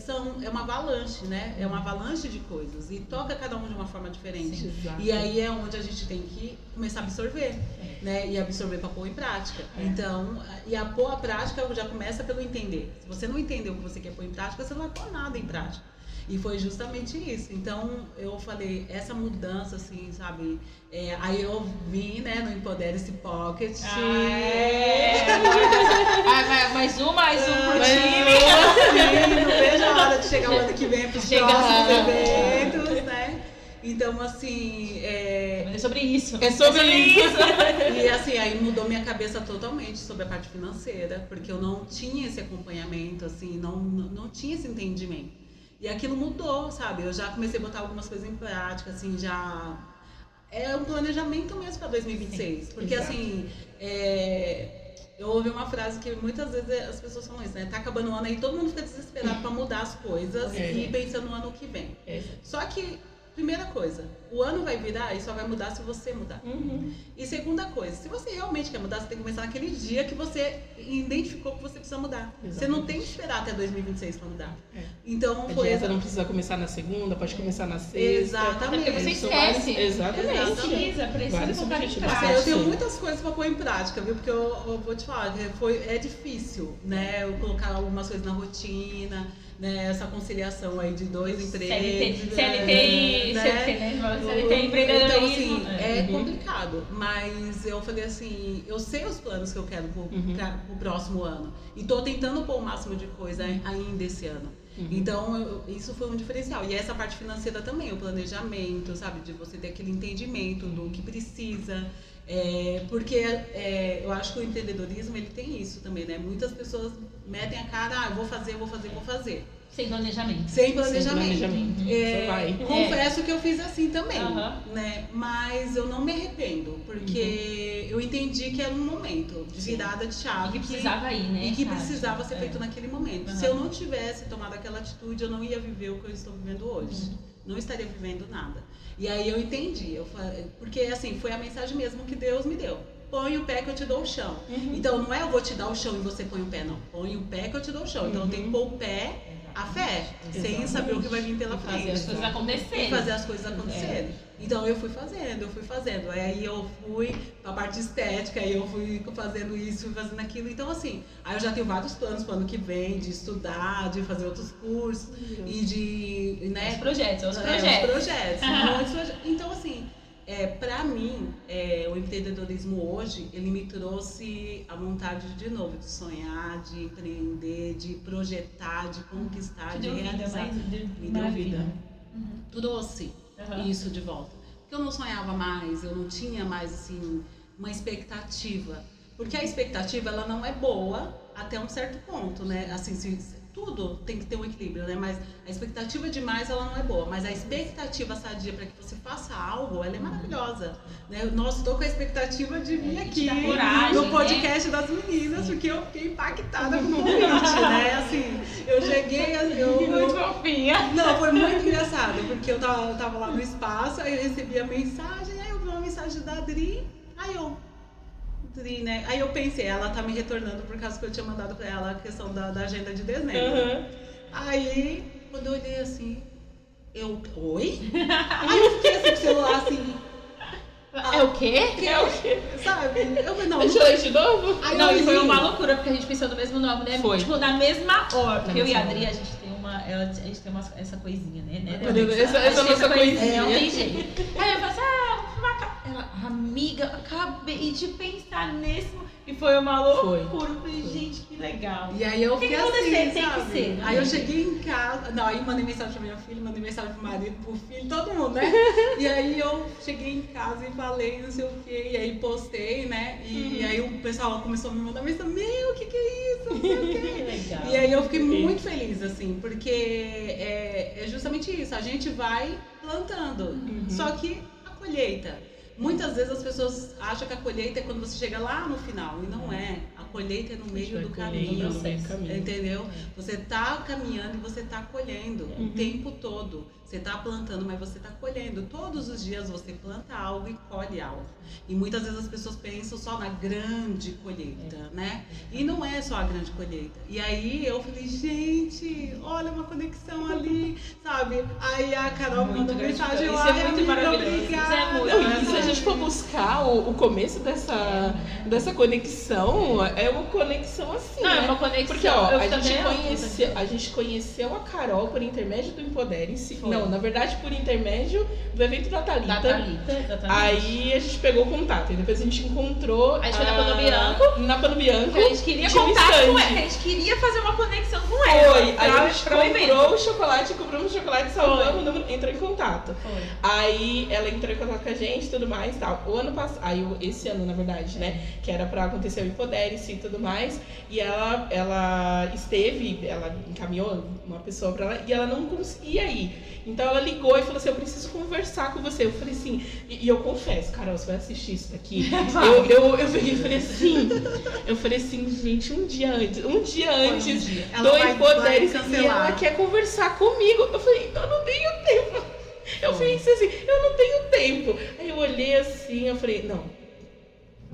uma avalanche, né? É uma avalanche de coisas. E toca cada um de uma forma diferente. Sim, e aí é onde a gente tem que começar a absorver, né? E absorver para pôr em prática. Então, e a pôr a prática já começa pelo entender. Se você não entender o que você quer pôr em prática, você não vai pôr nada em prática. E foi justamente isso. Então, eu falei, essa mudança, assim, sabe? Aí eu vim, né, no Empodere-se Pocket. Mais um pro time. Não vejo a hora de chegar o ano que vem para os próximos eventos, né? Então, assim... É sobre isso. É sobre isso. E, assim, aí mudou minha cabeça totalmente sobre a parte financeira, porque eu não tinha esse acompanhamento, assim, não tinha esse entendimento. E aquilo mudou, sabe? Eu já comecei a botar algumas coisas em prática, assim, já... É um planejamento mesmo para 2026. Sim, porque, exato. Assim, eu ouvi uma frase que muitas vezes as pessoas falam isso, né? Tá acabando o ano aí, todo mundo fica desesperado para mudar as coisas e pensando no ano que vem. Só que, primeira coisa, o ano vai virar e só vai mudar se você mudar. E segunda coisa, se você realmente quer mudar, você tem que começar naquele dia que você identificou que você precisa mudar. Exatamente. Você não tem que esperar até 2026 para mudar. Então, a dieta não precisa começar na segunda, pode começar na sexta. Exatamente. Porque você esquece. Exatamente. Precisa colocar em prática. Eu tenho muitas coisas para pôr em prática, viu? Porque eu vou te falar, é difícil, né? Eu colocar algumas coisas na rotina, né? Essa conciliação aí de 2 empregos. CLT e empreendedorismo. Então, assim, é complicado. Mas eu falei assim, eu sei os planos que eu quero pro próximo ano. E tô tentando pôr o máximo de coisa ainda esse ano. Então, isso foi um diferencial. E essa parte financeira também, o planejamento, sabe? De você ter aquele entendimento do que precisa. Porque eu acho que o empreendedorismo, ele tem isso também, né? Muitas pessoas metem a cara, vou fazer. Sem planejamento. Sem planejamento. Confesso que eu fiz assim também, né? Mas eu não me arrependo, porque eu entendi que era um momento de virada de chave. E que precisava ir, né? E que precisava ser feito naquele momento. Se eu não tivesse tomado aquela atitude, eu não ia viver o que eu estou vivendo hoje. Não estaria vivendo nada. E aí eu entendi, porque assim, foi a mensagem mesmo que Deus me deu. Põe o pé que eu te dou o chão. Então não é eu vou te dar o chão e você põe o pé, não. Põe o pé que eu te dou o chão. Então eu tenho que pôr o pé, a fé, sem saber o que vai vir pela frente. Fazer as coisas acontecerem. Fazer as coisas acontecerem. Então eu fui fazendo. Aí eu fui pra parte estética, aí eu fui fazendo isso, fui fazendo aquilo. Então assim, aí eu já tenho vários planos pro ano que vem, de estudar, de fazer outros cursos e de... né? Os projetos. Muitos projetos. Então assim, pra mim, o empreendedorismo hoje, ele me trouxe a vontade de novo, de sonhar, de empreender, de projetar, de conquistar, de realizar. Me deu vida. Trouxe isso de volta. Porque eu não sonhava mais, eu não tinha mais, assim, uma expectativa. Porque a expectativa, ela não é boa até um certo ponto, né? Assim, tudo tem que ter um equilíbrio, né? Mas a expectativa demais, ela não é boa. Mas a expectativa sadia para que você faça algo, ela é maravilhosa, né? Nossa, estou com a expectativa de vir aqui no podcast, né? Das meninas, porque eu fiquei impactada com o convite, né? Assim, eu cheguei... Muito fofinha. Não, foi muito engraçado, porque eu tava lá no espaço, aí eu recebi a mensagem, aí eu vi uma mensagem da Adri, né? Aí eu pensei, ela tá me retornando por causa que eu tinha mandado pra ela a questão da agenda de dezembro. Aí, quando eu olhei assim, oi? Aí eu fiquei assim com o celular assim. É o quê? Sabe? Eu falei, não. Deixa eu ler de novo? Aí não, e foi uma loucura, porque a gente pensou no mesmo nome, né? Foi. Tipo, na mesma hora. Porque eu e a Adri, a gente tem essa coisinha, né? Essa nossa coisinha. Não tem jeito. Aí eu falei assim, ela, amiga, acabei de pensar nesse. E foi uma loucura. Eu falei, gente, que legal. E aí eu fiquei assim, tem que sabe? ser. Aí eu cheguei em casa, aí mandei mensagem pra minha filha, mandei mensagem pro marido, pro filho, todo mundo, né? E aí eu cheguei em casa e falei não sei o quê, e aí postei, né? E aí o pessoal começou a me mandar mensagem, o que é isso? Não sei o quê. Legal. E aí eu fiquei muito feliz, assim, porque é justamente isso, a gente vai plantando, só que a colheita Muitas vezes as pessoas acham que a colheita é quando você chega lá no final, e não é. A colheita é no meio do caminho, entendeu? Você tá caminhando e você tá colhendo o tempo todo. Você tá plantando, mas você tá colhendo. Todos os dias você planta algo e colhe algo. E muitas vezes as pessoas pensam só na grande colheita, né? E não é só a grande colheita. E aí eu falei, gente, olha uma conexão ali, sabe? Aí a Carol me mandou mensagem, isso é muito maravilhoso. Obrigada. E se a gente for buscar o começo dessa conexão, é uma conexão assim, Não, né? é uma conexão. Porque, ó, a gente conheceu a Carol por intermédio do Empodere-se. Não, na verdade, por intermédio do evento da Thalita. Da Thalita, exatamente. Aí a gente pegou contato. E depois a gente encontrou... A gente foi na Pano Bianco. Na Pano Bianco. A gente queria contato com ela. A gente queria fazer uma conexão com ela. Foi. Aí a gente comprou o chocolate, compramos o chocolate, salvamos o número, entrou em contato. Foi. Aí ela entrou em contato com a gente e tudo mais e tal. O ano passado, esse ano, na verdade, né? Que era pra acontecer o Empodere-se e tudo mais. E ela encaminhou uma pessoa pra ela e ela não conseguia ir. Então ela ligou e falou assim, eu preciso conversar com você. Eu falei assim, e eu confesso, Carol, você vai assistir isso daqui? eu peguei e falei assim, gente, um dia antes do Empodere-se, e ela quer conversar comigo. Eu falei, eu não tenho tempo. Eu pensei assim, eu não tenho tempo. Aí eu olhei assim, eu falei, não,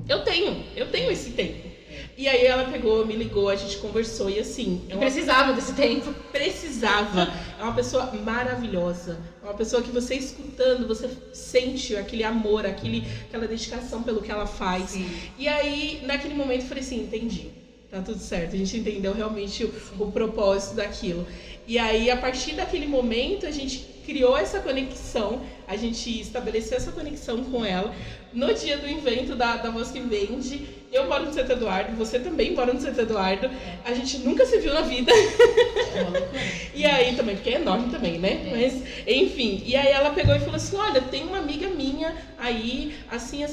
eu tenho esse tempo. E aí ela pegou, me ligou, a gente conversou e assim... Precisava desse tempo. Precisava. É uma pessoa maravilhosa. É uma pessoa que você escutando, você sente aquele amor, aquela dedicação pelo que ela faz. Sim. E aí, naquele momento, eu falei assim, entendi. Tá tudo certo. A gente entendeu realmente o propósito daquilo. E aí, a partir daquele momento, a gente criou essa conexão, a gente estabeleceu essa conexão com ela. No dia do evento da Voz que Vende, eu moro no Santo Eduardo, você também mora no Santo Eduardo. A gente nunca se viu na vida. E aí também, porque é enorme também, né? Mas, enfim. E aí ela pegou e falou assim, olha, tem uma amiga minha aí, assim,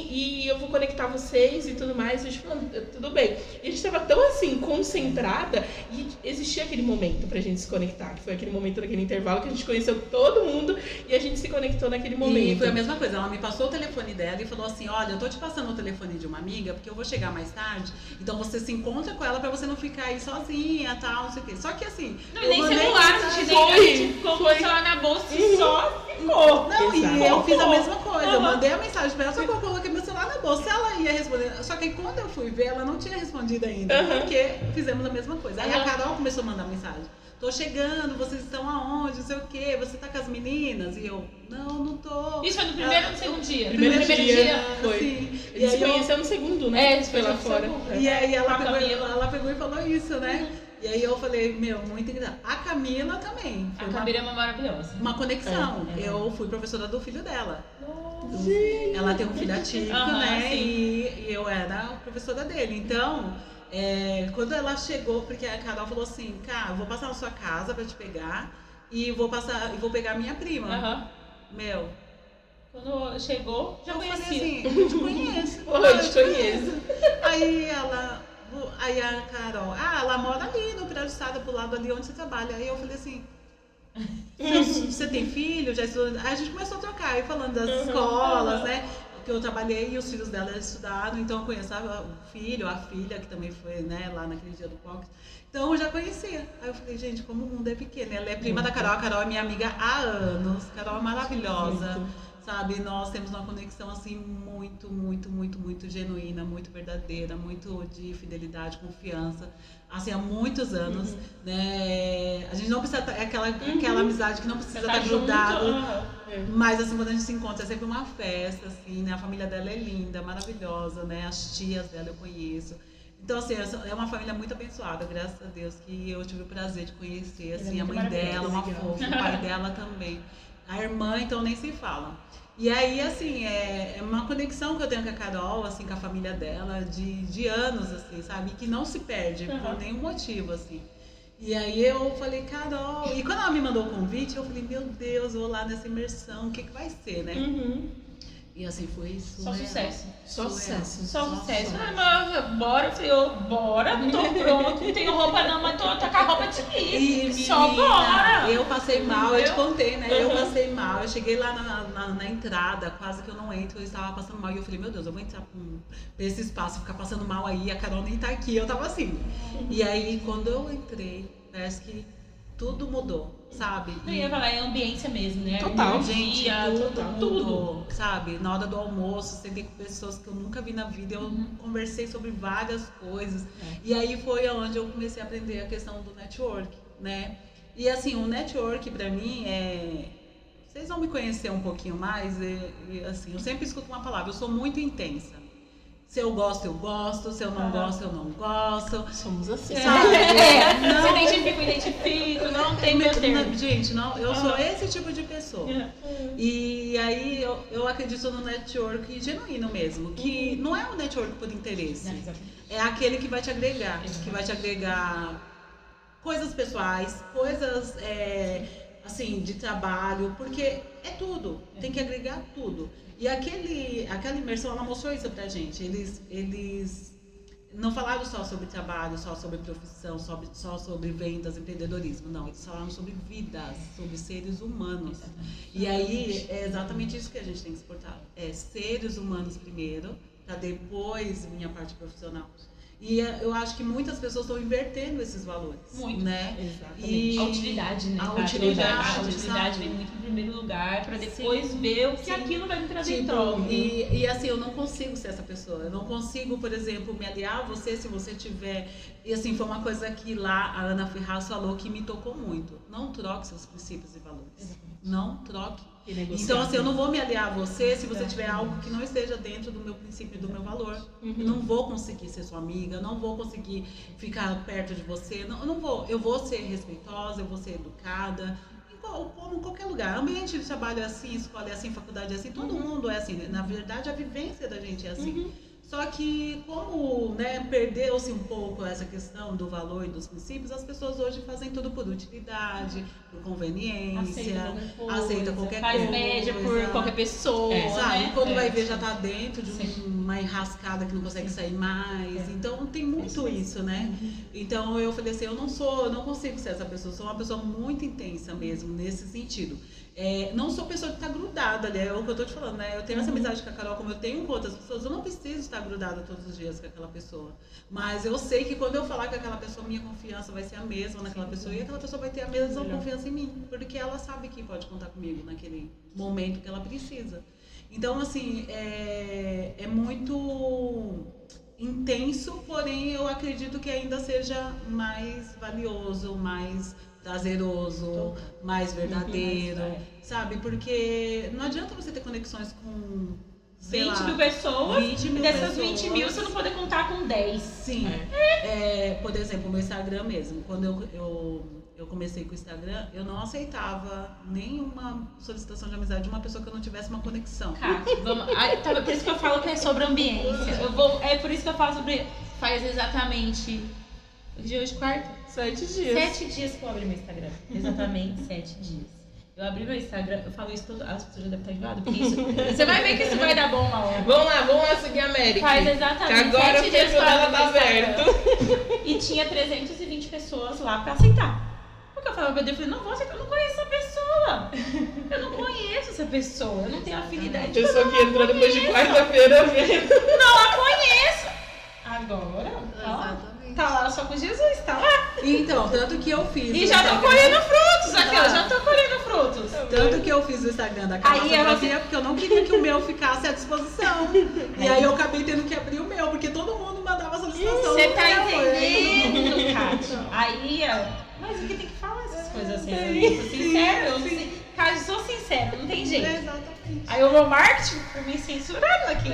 e eu vou conectar vocês e tudo mais. A gente falou, tudo bem. E a gente tava tão assim, concentrada, e existia aquele momento pra gente se conectar, que foi aquele momento naquele intervalo que a gente conheceu todo mundo e a gente se conectou naquele momento. E foi a mesma coisa, ela me passou o telefone dela e falou assim, olha, eu tô te passando o telefone de uma amiga, porque eu vou chegar mais tarde, então você se encontra com ela pra você não ficar aí sozinha, tal, não sei o quê. Só que assim... Não, nem celular, a gente colocou o celular na bolsa e só ficou. Não, e eu fiz a mesma coisa, eu mandei a mensagem pra ela, só que eu coloquei meu celular na bolsa, ela ia responder. Só que quando eu fui ver, ela não tinha respondido ainda, porque fizemos a mesma coisa. Aí a Carol começou a mandar mensagem. Tô chegando, vocês estão aonde, não sei o quê, você tá com as meninas? E eu, não tô. Isso foi no primeiro ou no segundo dia? Primeiro dia foi. Sim. Eles se conheceram no segundo, né? Foi lá fora. E aí ela pegou e falou isso, né? E aí eu falei, muito engraçado. A Camila também. A Camila é uma maravilhosa. Uma conexão. Eu fui professora do filho dela. Ela tem um filho atípico, né? E eu era professora dele. Então... quando ela chegou, porque a Carol falou assim, cara, eu vou passar na sua casa pra te pegar e vou pegar a minha prima. Quando chegou, já conheci. Eu falei assim, eu te conheço. Eu te conheço. Aí a Carol, ela mora ali no prédio Sada, pro lado ali onde você trabalha. Aí eu falei assim, você tem filho? Já estudou? Aí a gente começou a trocar, aí falando das escolas, né? Que eu trabalhei e os filhos dela estudaram, então eu conheço o filho, a filha, que também foi, né, lá naquele dia do POC. Então eu já conhecia. Aí eu falei, gente, como o mundo é pequeno. Ela é prima da Carol, a Carol é minha amiga há anos. A Carol é maravilhosa, sabe? Nós temos uma conexão, assim, muito, muito, muito, muito genuína, muito verdadeira, muito de fidelidade, confiança. Assim, há muitos anos, né? A gente não precisa... É aquela amizade que não precisa estar grudado. Mas, assim, quando a gente se encontra, é sempre uma festa, assim, né? A família dela é linda, maravilhosa, né? As tias dela eu conheço. Então, assim, é uma família muito abençoada, graças a Deus, que eu tive o prazer de conhecer, assim, a mãe dela, uma fofa, o pai dela também. A irmã, então, nem se fala. E aí, assim, é uma conexão que eu tenho com a Carol, assim, com a família dela, de anos, assim, sabe? Que não se perde por nenhum motivo, assim. E aí eu falei, Carol... E quando ela me mandou o convite, eu falei, meu Deus, eu vou lá nessa imersão, o que vai ser, né? E assim, foi Só sucesso. Só sucesso. Só sucesso. Mas bora, filho, bora, tô pronto, não tenho roupa não, mas tô com a roupa de ir. Só bora. Eu passei mal, eu te contei, né? Eu passei mal, eu cheguei lá na entrada, quase que eu não entro, eu estava passando mal. E eu falei, meu Deus, eu vou entrar pra esse espaço, ficar passando mal aí, a Carol nem tá aqui, eu tava assim. E aí, quando eu entrei, parece que tudo mudou, sabe? Eu ia falar, é ambiência mesmo, né? Total, gente, tudo, sabe? Na hora do almoço, sentei com pessoas que eu nunca vi na vida, eu conversei sobre várias coisas. E aí foi onde eu comecei a aprender a questão do network, né? E assim, o network pra mim é... Vocês vão me conhecer um pouquinho mais, e assim, eu sempre escuto uma palavra, eu sou muito intensa. Se eu gosto, eu gosto. Se eu não gosto, eu não gosto. Somos assim. Sabe? Não. Se identifico, não tem meu termo. Gente, não, eu sou esse tipo de pessoa. E aí eu acredito no network genuíno mesmo. Que não é um network por interesse. É aquele que vai te agregar. Que vai te agregar coisas pessoais, coisas assim, de trabalho. Porque é tudo. Tem que agregar tudo. E aquela imersão, ela mostrou isso pra gente. Eles não falaram só sobre trabalho, só sobre profissão, só sobre vendas, empreendedorismo. Não, eles falaram sobre vidas, sobre seres humanos. E aí, é exatamente isso que a gente tem que exportar. É seres humanos primeiro, pra depois vir a parte profissional. E eu acho que muitas pessoas estão invertendo esses valores. Muito. Né? Exatamente. E a utilidade, né? A utilidade vem muito em primeiro lugar, pra depois ver o que aquilo vai me trazer em troca. E assim, eu não consigo ser essa pessoa. Eu não consigo, por exemplo, me aliar a você se você tiver... E assim, foi uma coisa que lá a Ana Ferraz falou que me tocou muito. Não troque seus princípios e valores. Exatamente. Não troque. Então, assim, eu não vou me aliar a você se você tiver algo que não esteja dentro do meu princípio e do meu valor. Eu não vou conseguir ser sua amiga, não vou conseguir ficar perto de você. Não, eu não vou. Eu vou ser respeitosa, eu vou ser educada. Como em qualquer lugar. Ambiente de trabalho é assim, escola é assim, faculdade é assim. Todo mundo é assim. Na verdade, a vivência da gente é assim. Só que como, né, perdeu-se um pouco essa questão do valor e dos princípios, as pessoas hoje fazem tudo por utilidade, por conveniência, aceita qualquer coisa. Faz média por qualquer pessoa, sabe? Né? Quando vai ver já tá dentro de uma enrascada que não consegue sair mais. Então tem muito isso, né? Então eu falei assim, eu não consigo ser essa pessoa, sou uma pessoa muito intensa mesmo, nesse sentido. Não sou pessoa que tá grudada ali, é o que eu tô te falando, né? Eu tenho essa amizade com a Carol, como eu tenho com outras pessoas, eu não preciso estar grudada todos os dias com aquela pessoa. Mas eu sei que quando eu falar com aquela pessoa, minha confiança vai ser a mesma naquela pessoa, e aquela pessoa vai ter a mesma confiança em mim, porque ela sabe que pode contar comigo naquele momento que ela precisa. Então, assim, é muito intenso, porém eu acredito que ainda seja mais valioso, mais prazeroso, mais verdadeiro, sabe? Porque não adianta você ter conexões com 20 mil pessoas, 20 mil dessas pessoas. 20 mil você não poder contar com 10. Sim. Por exemplo, o meu Instagram mesmo, quando eu comecei com o Instagram, eu não aceitava nenhuma solicitação de amizade de uma pessoa que eu não tivesse uma conexão. Kátia, por isso que eu falo que é sobre ambiência. É por isso que eu falo sobre... Faz exatamente... De hoje, quarto? 7 dias. 7 dias que eu abri meu Instagram. Exatamente 7 dias. Eu abri meu Instagram, eu falo isso todo... As pessoas já devem estar enjoadas, porque isso... Você vai ver que isso vai dar bom uma hora. Vamos lá seguir a América. Faz exatamente que agora 7 dias que eu abri meu aberto. E tinha 320 pessoas lá pra aceitar. Porque eu falava, eu falei, não vou aceitar, eu não conheço essa pessoa. Eu não conheço essa pessoa, eu não tenho afinidade. Pessoa que entrou depois de quarta-feira vendo. Não a conheço. Agora, Exatamente. Tá lá só com Jesus, tá lá. Então, tanto que eu fiz. E já tô colhendo frutos, aquela, já tô colhendo frutos. Tanto que eu fiz o Instagram da Carol Fotografia, porque eu não queria que o meu ficasse à disposição. E aí eu acabei tendo que abrir o meu, porque todo mundo mandava solicitação. Você tá entendendo, Kátia? Aí, mas o que tem que falar essas coisas assim? Eu sou sincera, Kátia, sou sincera, não tem jeito. Exatamente. Aí o meu marketing por me censurando aqui.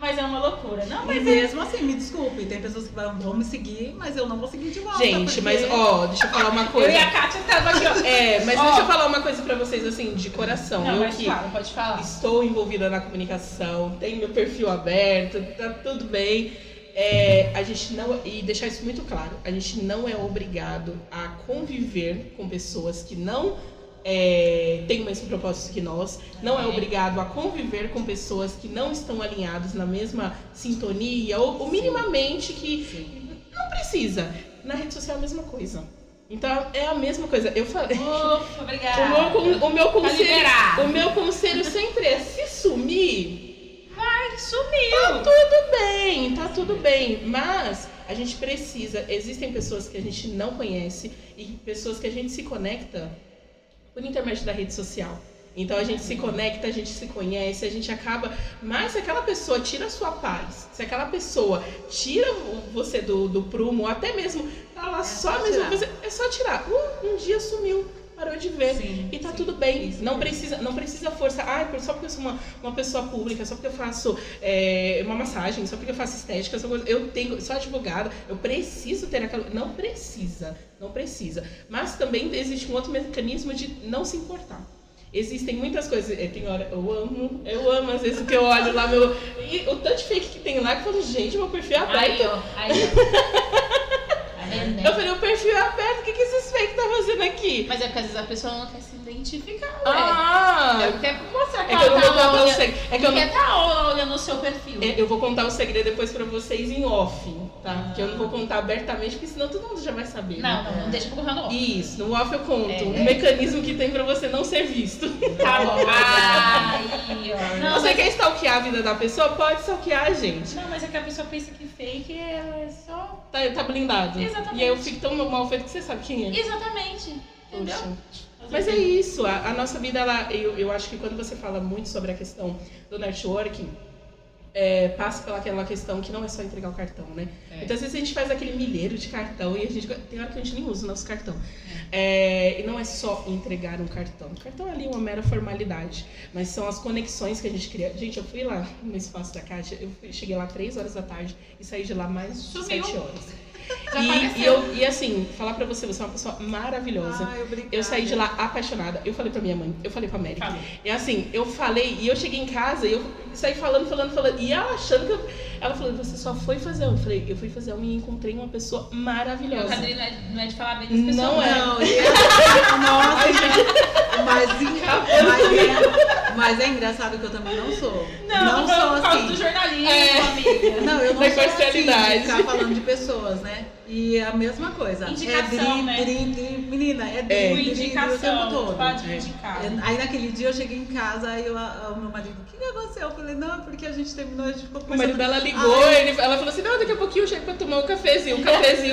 Mas é uma loucura, não? Mas e mesmo assim, me desculpe, tem pessoas que vão me seguir, mas eu não vou seguir de volta. Gente, porque... mas deixa eu falar uma coisa. Eu e a Kátia tava aqui, ó. Mas deixa eu falar uma coisa pra vocês, assim, de coração. Não, eu mas que pode falar. estou envolvida na comunicação, tenho meu perfil aberto, tá tudo bem. A gente não, e deixar isso muito claro, a gente não é obrigado a conviver com pessoas que não tem o mesmo propósito que nós, não é obrigado a conviver com pessoas que não estão alinhadas na mesma sintonia ou minimamente que não precisa. Na rede social é a mesma coisa. Então é a mesma coisa. Eu falei. Ufa, obrigada. O meu conselho sempre é: se sumir, sumiu. tá tudo bem. Mas a gente precisa. Existem pessoas que a gente não conhece e pessoas que a gente se conecta por intermédio da rede social. Então a gente se conecta, a gente se conhece, a gente acaba... Mas se aquela pessoa tira a sua paz, se aquela pessoa tira você do prumo, ou até mesmo tá lá é só tirar. Um dia sumiu, parou de ver. E tá tudo bem. Isso não precisa forçar. Só porque eu sou uma pessoa pública, só porque eu faço uma massagem, só porque eu faço estética, sou advogada, eu preciso ter aquela... Não precisa. Mas também existe um outro mecanismo de não se importar. Existem muitas coisas. Tem hora, eu amo às vezes que eu olho lá e o tanto de fake que tem lá que eu falo, gente, meu perfil é aberto. Aí, Eu falei, o perfil é aberto, o que esses fake tá fazendo aqui? Mas é porque às vezes a pessoa não quer se identificar. Eu quero mostrar que eu não vou contar o olhando. segredo. Eu quer tá olhando o seu perfil. Eu vou contar o segredo depois pra vocês em off, tá? Porque eu não vou contar abertamente, porque senão todo mundo já vai saber. Não deixa pra contar no off. Isso, no off eu conto. Um mecanismo que tem pra você não ser visto. Tá bom. Você quer stalkear a vida da pessoa? Pode stalkear, gente. Não, mas é que a pessoa pensa que fake é só... Tá blindado. Exatamente. E aí eu fico tão mal feito que você sabe quem é. Exatamente. Entendeu? Poxa. Mas é isso, a nossa vida, eu acho que quando você fala muito sobre a questão do networking, passa pelaquela questão que não é só entregar o cartão, né? Então, às vezes a gente faz aquele milheiro de cartão e tem hora que a gente nem usa o nosso cartão. E não é só entregar um cartão. O cartão é ali uma mera formalidade, mas são as conexões que a gente cria. Gente, eu fui lá no espaço da Kátia, cheguei lá 3 horas da tarde e saí de lá mais de 7 horas. E assim, falar pra você é uma pessoa maravilhosa. Eu saí de lá apaixonada. Eu falei pra minha mãe, eu falei pra América. E assim, eu falei, e eu cheguei em casa e eu saí falando. E ela achando que ela falou, você só foi fazer unha. Eu falei, eu fui fazer unha e encontrei uma pessoa maravilhosa. O Cadrinho não é de falar bem das pessoas. Não é. Nossa, mas é engraçado que eu também não sou. Não sou assim. Por causa do jornalismo, amiga. Não, eu não sou assim de ficar falando de pessoas, né? E a mesma coisa. Indicação, né? Menina, indicação, o tempo todo. Pode indicar. Aí naquele dia eu cheguei em casa, aí o meu marido, o que aconteceu? Eu falei, não, porque a gente terminou, a gente ficou conversando. O marido dela ligou, ela falou assim, não, daqui a pouquinho eu chego pra tomar um cafezinho.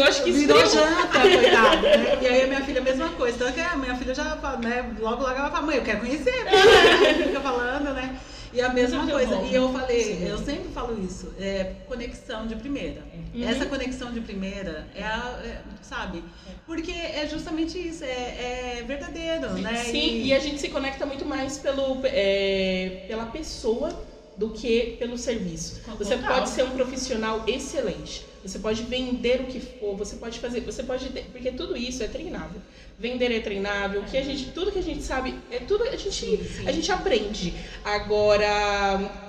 Acho que virou janta, coitada, né? E aí a minha filha, a mesma coisa. Então que a minha filha já fala, né? Logo ela fala, mãe, eu quero conhecer. Fica falando, né? E a mesma coisa. E eu falei, eu sempre falo isso, conexão de primeira. Essa conexão de primeira sabe? Porque é justamente isso, é verdadeiro, né? Sim, e a gente se conecta muito mais pela pessoa do que pelo serviço. Você pode ser um profissional excelente. Você pode vender o que for, você pode porque tudo isso é treinável. Vender é treinável, tudo que a gente sabe, tudo a gente aprende. Agora,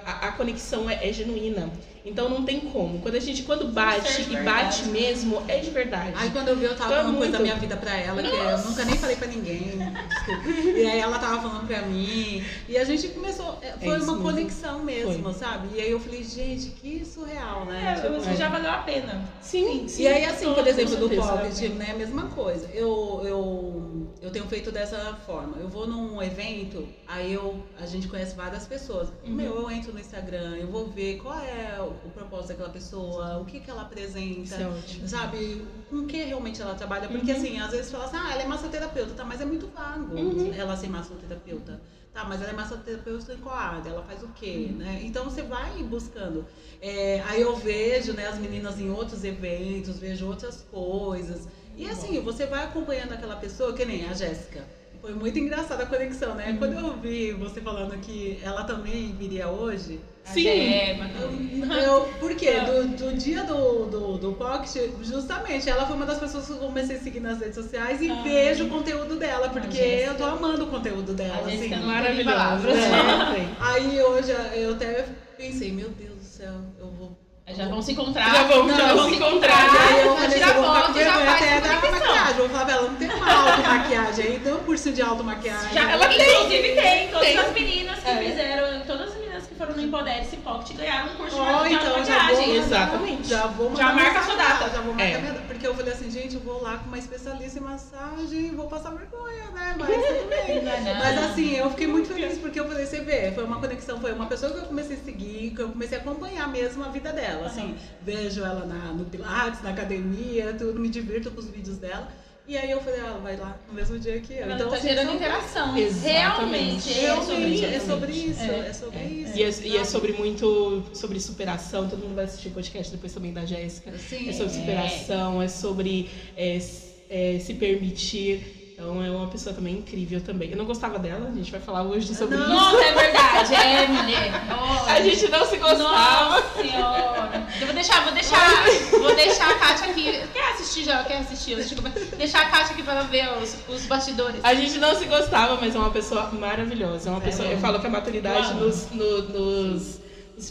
a conexão é genuína. Então não tem como. Quando bate mesmo, é de verdade. Aí quando eu vi, eu tava falando coisa da minha vida pra ela, que eu nunca nem falei pra ninguém. Desculpa. E aí ela tava falando pra mim. E a gente começou, foi uma conexão mesmo, sabe? E aí eu falei, gente, que surreal, né? Já valeu a pena. Sim. E aí assim, por exemplo, do Pocket, né? A mesma coisa. Eu tenho feito dessa forma. Eu vou num evento, aí a gente conhece várias pessoas. Eu entro no Instagram, eu vou ver qual é o propósito daquela pessoa, o que ela apresenta, sabe? Com que realmente ela trabalha. Porque assim, às vezes fala assim, ela é massoterapeuta, tá? Mas é muito vago ela ser massoterapeuta. Tá, mas ela é massoterapeuta em qual área? Ela faz o quê? Né? Então você vai buscando. Aí eu vejo, né, as meninas em outros eventos, vejo outras coisas. E assim, você vai acompanhando aquela pessoa, que nem a Jéssica. Foi muito engraçada a conexão, né? Quando eu vi você falando que ela também viria hoje. Sim. Por quê? Do dia do Pocket, justamente, ela foi uma das pessoas que eu comecei a seguir nas redes sociais e vejo o conteúdo dela, porque eu tô amando o conteúdo dela. Assim, maravilhosa. Aí hoje eu até pensei, meu Deus do céu, eu vou Já vão se encontrar. Já vão se encontrar. Aí eu já falei, tira eu vou ficar foto, com já vergonha faz até da conexão. maquiagem. Eu vou falar pra ela, não tem uma automaquiagem aí, tem um curso de automaquiagem. Inclusive tem. Todas as meninas que fizeram, todas as meninas que foram no Empodere-se Pocket ganharam um curso de então, automaquiagem. Exatamente. Já vou Já marca a sua data. Já vou marcar minha data. Porque eu falei assim, gente, eu vou lá com uma especialista em massagem e vou passar vergonha, né? Mas tudo bem. Mas assim, eu fiquei muito feliz porque eu falei, você vê, foi uma conexão, foi uma pessoa que eu comecei a seguir, que eu comecei a acompanhar mesmo a vida dela. Assim, vejo ela no Pilates, na academia, tudo, me divirto com os vídeos dela. E aí eu falei, ela vai lá no mesmo dia que eu. Ela Então, tá assim, gerando interação. Exatamente. Realmente é sobre isso. É sobre isso. E é sobre muito sobre superação. Todo mundo vai assistir o podcast depois também da Jéssica. Sim. É sobre superação, é sobre se permitir. Então é uma pessoa também incrível também. Eu não gostava dela, a gente vai falar hoje sobre isso. Nossa, é verdade, mulher. Nossa. A gente não se gostava. Nossa senhora. Eu vou deixar a Kátia aqui. Quer assistir já? Quer assistir? Deixar a Kátia aqui pra ela ver os bastidores. A gente não se gostava, mas é uma pessoa maravilhosa. É uma pessoa, eu falo que a maturidade nos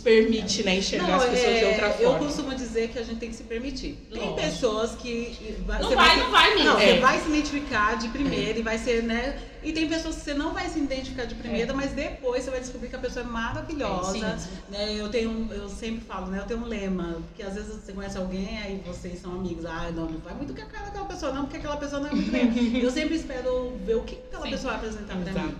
permite, né, enxergar as pessoas de outra forma. Eu costumo dizer que a gente tem que se permitir. Tem Lógico. pessoas que Não vai mesmo. você vai se identificar de primeira e vai ser, né? E tem pessoas que você não vai se identificar de primeira, mas depois você vai descobrir que a pessoa é maravilhosa. Sim. Né? Eu sempre falo, né? Eu tenho um lema, que às vezes você conhece alguém, aí vocês são amigos. Ah, não vai muito com a cara daquela pessoa, não, porque aquela pessoa não é muito bem. Eu sempre espero ver o que aquela pessoa vai apresentar pra mim.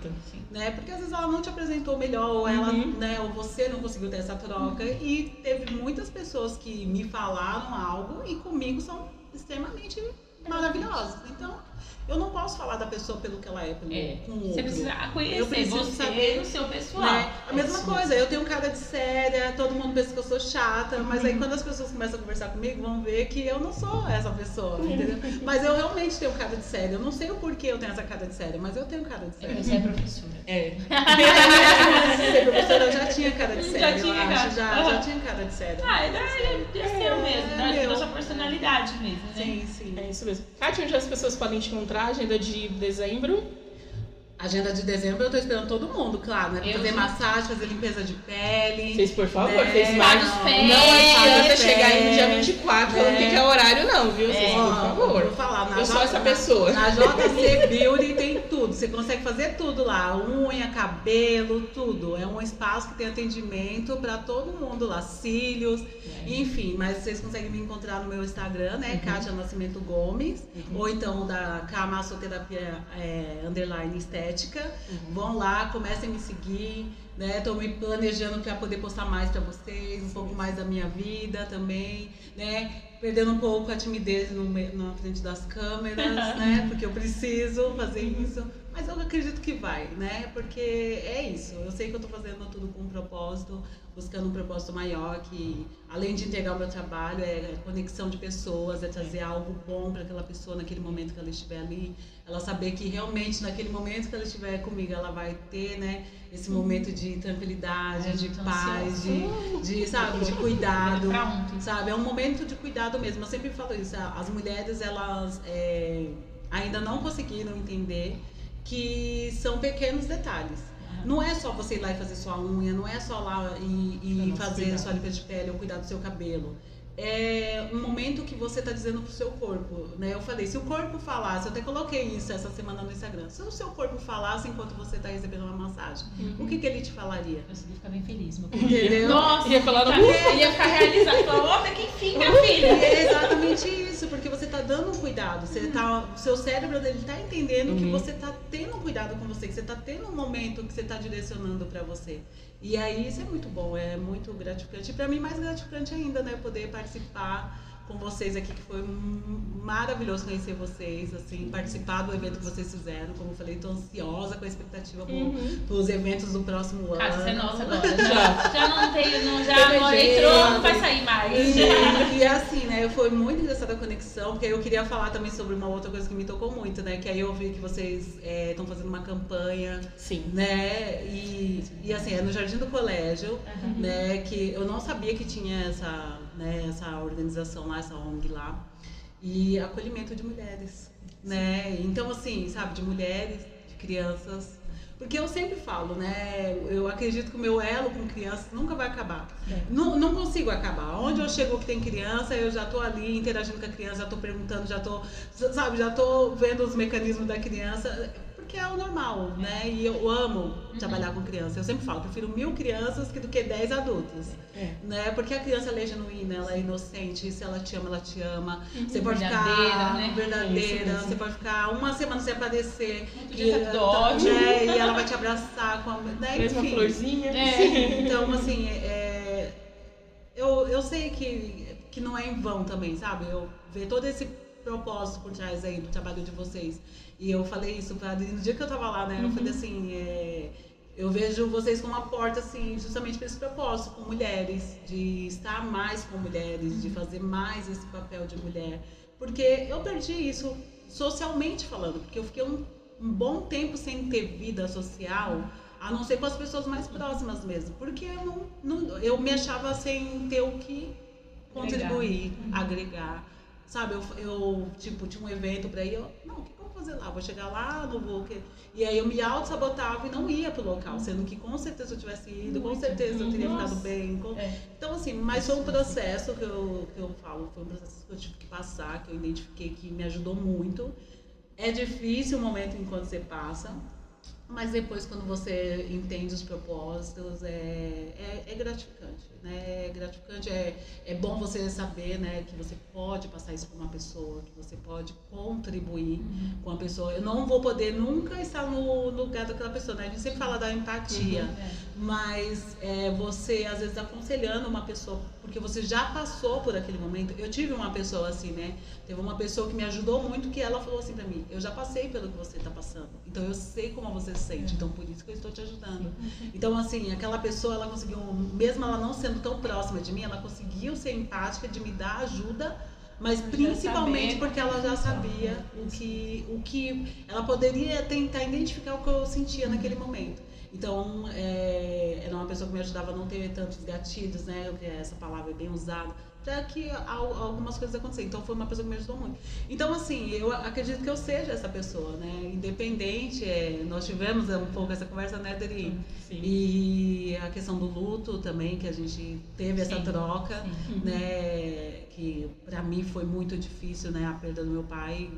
Né? Porque às vezes ela não te apresentou melhor, ou ela, né, ou você não conseguiu ter essa troca. E teve muitas pessoas que me falaram algo e comigo são extremamente maravilhosas. Então, eu não posso falar da pessoa pelo que ela é, com o outro. Você precisa conhecer Eu preciso você saber o seu pessoal. Né? A mesma coisa, eu tenho cara de séria, todo mundo pensa que eu sou chata, mas aí quando as pessoas começam a conversar comigo, vão ver que eu não sou essa pessoa, entendeu? Mas eu realmente tenho cara de séria. Eu não sei o porquê eu tenho essa cara de séria, mas eu tenho cara de séria. Você é professora. Ser professora, eu já tinha cara de séria, já tinha cara de séria. É seu mesmo, da sua personalidade mesmo, né? Sim. É isso mesmo. Kátia, onde as pessoas podem te encontrar? Agenda de dezembro? Agenda de dezembro eu tô esperando todo mundo, claro, né? Pra fazer massagem, fazer limpeza de pele. Vocês, por favor, né? fez mais. Não adianta chegar aí no dia 24 falando que é horário, não, viu? Vocês, por favor. Vou falar, eu sou essa pessoa. Na JC Beauty tem tudo. Você consegue fazer tudo lá. Unha, cabelo, tudo. É um espaço que tem atendimento pra todo mundo lá. Cílios, enfim. Mas vocês conseguem me encontrar no meu Instagram, né? Kátia Nascimento Gomes. Ou então da K Massoterapia _ estética. Vão lá, comecem a me seguir, né? Tô me planejando para poder postar mais para vocês, um pouco mais da minha vida também, né? Perdendo um pouco a timidez na frente das câmeras, né? Porque eu preciso fazer isso. Mas eu acredito que vai, né? Porque é isso. Eu sei que eu tô fazendo tudo com um propósito, buscando um propósito maior, que além de entregar o meu trabalho, é a conexão de pessoas, é trazer algo bom para aquela pessoa naquele momento que ela estiver ali. Ela saber que realmente naquele momento que ela estiver comigo, ela vai ter, né? Esse momento de tranquilidade, de paz, sabe, de cuidado, sabe? É um momento de cuidado mesmo. Eu sempre falo isso. As mulheres, elas ainda não conseguiram entender que são pequenos detalhes. Não é só você ir lá e fazer sua unha, não é só lá e fazer sua limpeza de pele ou cuidar do seu cabelo. É um momento que você está dizendo pro seu corpo, né? Eu falei, se o corpo falasse, eu até coloquei isso essa semana no Instagram, se o seu corpo falasse enquanto você está recebendo uma massagem, o que ele te falaria? Você ia ficar bem feliz, meu filho. Entendeu? Nossa, ia falar ia ficar realizado, falar, até que enfim, meu filho. É exatamente isso, porque você está dando um cuidado, o seu cérebro ele está entendendo que você está tendo um cuidado com você, que você está tendo um momento que você está direcionando para você. E aí isso é muito bom, é muito gratificante. E para mim mais gratificante ainda, né, poder participar com vocês aqui, que foi maravilhoso conhecer vocês, assim, participar do evento que vocês fizeram. Como eu falei, tô ansiosa com a expectativa pros eventos do próximo ano. Cara, você é nossa agora. Já não tem, já entrou, não vai sair mais. E assim, né, foi muito engraçada a conexão, porque eu queria falar também sobre uma outra coisa que me tocou muito, né, que aí eu vi que vocês estão fazendo uma campanha, né, e assim, é no Jardim do Colégio, né, que eu não sabia que tinha essa organização lá, essa ONG lá, e acolhimento de mulheres, né? Então, assim, sabe, de mulheres, de crianças, Porque eu sempre falo, né? Eu acredito que o meu elo com crianças nunca vai acabar. Não consigo acabar. Onde eu chego que tem criança, eu já tô ali interagindo com a criança, já tô perguntando, já tô vendo os mecanismos da criança. Que é o normal, né? E eu amo trabalhar com criança. Eu sempre falo, prefiro 1000 crianças do que 10 adultos. Né? Porque a criança ela é genuína, ela é inocente, e se ela te ama, ela te ama. Você pode ficar verdadeira, você pode ficar uma semana sem aparecer. E ela vai te abraçar com a mesma florzinha. Então, assim, eu sei que não é em vão também, sabe? Eu ver todo esse propósito por trás aí do trabalho de vocês. E eu falei isso pra Adri no dia que eu tava lá, né? Eu falei assim, eu vejo vocês como uma porta, assim, justamente para esse propósito, com mulheres, de estar mais com mulheres, de fazer mais esse papel de mulher. Porque eu perdi isso socialmente falando, porque eu fiquei um bom tempo sem ter vida social, a não ser com as pessoas mais próximas mesmo. Porque eu me achava sem ter o que contribuir, agregar. Sabe, eu tipo, tinha um evento pra ir, não, o que eu vou fazer lá? Vou chegar lá, não vou... E aí eu me auto-sabotava e não ia pro local, sendo que com certeza eu tivesse ido, com certeza eu teria ficado bem. Então assim, mas foi um processo que eu falo, foi um processo que eu tive que passar, que eu identifiquei que me ajudou muito. É difícil o momento em quando você passa, mas depois quando você entende os propósitos, é gratificante. Né? É gratificante, é bom você saber, né, que você pode passar isso para uma pessoa, que você pode contribuir com a pessoa. Eu não vou poder nunca estar no lugar daquela pessoa, né? A gente sempre fala da empatia, mas você às vezes aconselhando uma pessoa, porque você já passou por aquele momento. Eu tive uma pessoa assim, né? Teve uma pessoa que me ajudou muito, que ela falou assim para mim, eu já passei pelo que você está passando, então eu sei como você se sente, então por isso que eu estou te ajudando. Então assim, aquela pessoa, ela conseguiu, mesmo ela não sendo tão próxima de mim, ela conseguiu ser empática, de me dar ajuda, mas principalmente porque ela já sabia o que ela poderia tentar identificar o que eu sentia naquele momento. Então, era uma pessoa que me ajudava a não ter tantos gatilhos, né? Essa palavra é bem usada, para que algumas coisas acontecessem. Então, foi uma pessoa que me ajudou muito. Então, assim, eu acredito que eu seja essa pessoa, né? Independente, nós tivemos um pouco essa conversa, né, Dri? Sim. E a questão do luto também, que a gente teve essa troca, né? Que para mim foi muito difícil, né? A perda do meu pai,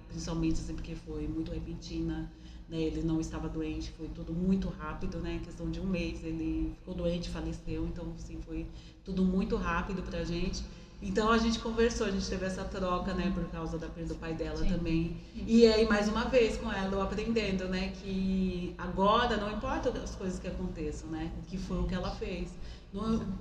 principalmente assim, porque foi muito repentina. Ele não estava doente, foi tudo muito rápido, né? Em questão de um mês ele ficou doente, faleceu, então assim, foi tudo muito rápido pra gente. Então a gente conversou, a gente teve essa troca, né, por causa da perda do pai dela também. E aí mais uma vez com ela eu aprendendo, né, que agora não importa as coisas que aconteçam, né, que foi o que ela fez.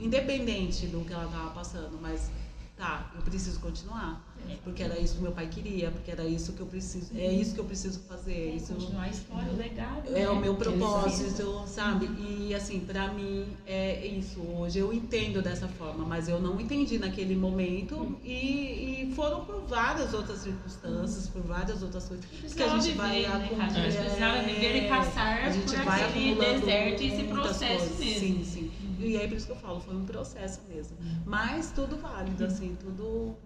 Independente do que ela estava passando, mas tá, eu preciso continuar. Porque era isso que meu pai queria, porque era isso que eu preciso, é isso que eu preciso fazer. Isso continuar a história, o legado. É o meu propósito, sabe? E assim, pra mim é isso. Hoje eu entendo dessa forma, mas eu não entendi naquele momento e foram por várias outras circunstâncias, por várias outras coisas. Que a gente vai acumulando. A gente precisava viver e passar por aquele deserto e esse processo mesmo. Sim. E aí por isso que eu falo, foi um processo mesmo. Mas tudo válido, assim, tudo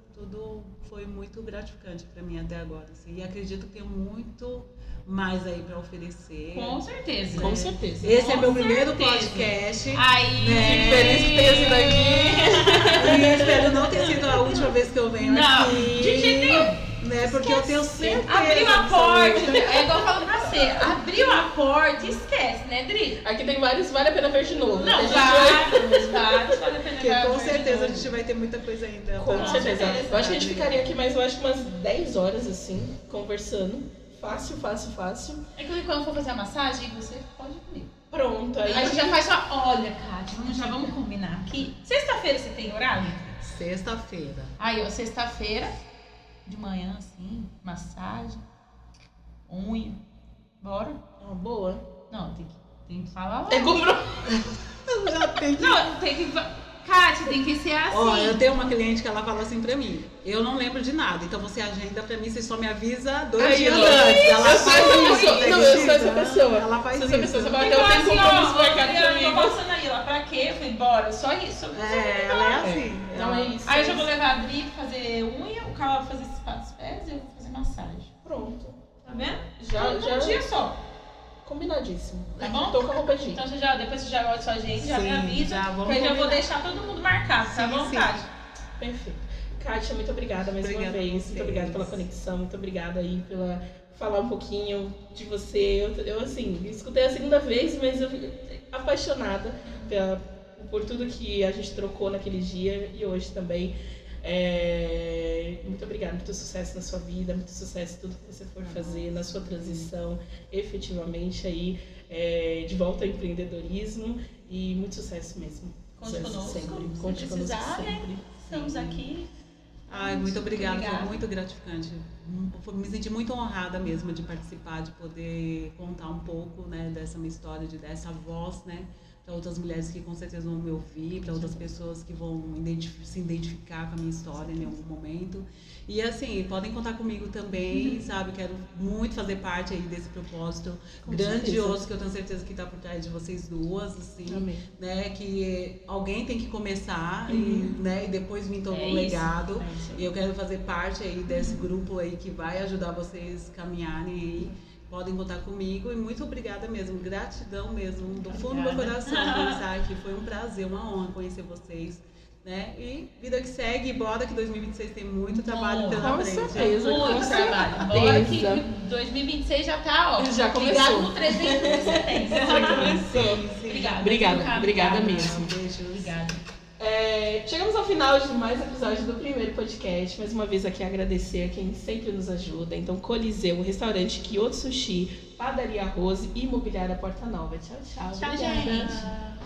foi muito gratificante para mim até agora, assim, e acredito que tenho muito mais aí para oferecer. Com certeza. Com certeza. Esse é meu primeiro podcast. Aí, né? Feliz que tenha sido aqui. E espero não ter sido a última vez que eu venho aqui. Não, de jeito nenhum. Né? Porque eu tenho certeza. Abriu a porta, é igual eu falo pra você, abriu a porta, esquece, né, Dri? Aqui tem vários, vale a pena ver de novo. Não, vários, vale a pena ver de novo. Com certeza a gente vai ter muita coisa ainda. Com certeza. Eu acho que a gente ficaria aqui mais, eu acho que umas 10 horas, assim, conversando. Fácil. É que quando for fazer a massagem, você pode ir comigo. Pronto, aí. A gente já faz só, olha, Kátia, já vamos combinar aqui. Sexta-feira você tem horário? Sexta-feira. Aí, ó, sexta-feira, de manhã, assim, massagem, unha, bora? Uma boa. Não, tem que falar lá. É comprou. Já tem que... Não, tem que... Kátia, tem que ser assim. Ó, eu tenho uma cliente que ela fala assim pra mim, eu não lembro de nada, então você agenda pra mim, você só me avisa 2 dias antes. Ela faz isso. Não, eu sou essa pessoa. Ela faz isso. Você fala, eu tenho compromisso marcado comigo. Eu tô passando aí, ó, pra quê? Eu falei, bora, só isso. Ela é assim. Então é isso. Aí eu já vou levar a Adri pra fazer unha, o Carl vai fazer os pés e eu vou fazer massagem. Pronto. Tá vendo? Já. Um dia só. Combinadíssimo. Tá bom? Tô com a roupa de ir. Então depois você já olha sua gente, já Sim, me avisa, já vamos que eu já vou combinar. deixar todo mundo marcado, tá bom, Sim. Kátia? Perfeito. Kátia, muito obrigada mais Obrigada uma a vez. vocês. Muito obrigada pela conexão, muito obrigada aí pela falar um pouquinho de você. Eu assim, escutei a segunda vez, mas eu fiquei apaixonada por tudo que a gente trocou naquele dia e hoje também. Muito obrigada, muito sucesso na sua vida, muito sucesso em tudo que você for fazer, na sua transição, efetivamente aí, de volta ao empreendedorismo e muito sucesso mesmo. Conte conosco, sempre. se Conte conosco precisar, né? sempre. Estamos aqui. Ai, muito obrigada, Obrigada. foi muito gratificante. Me senti muito honrada mesmo de participar, de poder contar um pouco, né, dessa minha história, dessa voz, né, para outras mulheres que com certeza vão me ouvir, para outras pessoas que vão se identificar com a minha história em algum momento. E assim, podem contar comigo também, sabe? Quero muito fazer parte aí desse propósito grandioso que eu tenho certeza que está por trás de vocês duas, assim, Amém. né? Que alguém tem que começar e depois vir todo o legado. E eu quero fazer parte aí desse grupo aí que vai ajudar vocês a caminharem aí. Podem contar comigo e muito obrigada mesmo, gratidão mesmo, do fundo do meu coração por estar aqui. Foi um prazer, uma honra conhecer vocês, né? E vida que segue, bora que 2026 tem muito trabalho pela com frente. certeza. Muito trabalho. Bora que 2026 já tá, ó. Já começou. Ligado no 370. Já começou. Obrigada mesmo. Beijos. Obrigada. Chegamos ao final de mais um episódio do primeiro podcast. Mais uma vez aqui agradecer a quem sempre nos ajuda. Então, Coliseu, Restaurante Kyoto Sushi, Padaria Rose e Imobiliária Porta Nova. Tchau, tchau. Tchau, Obrigada. gente.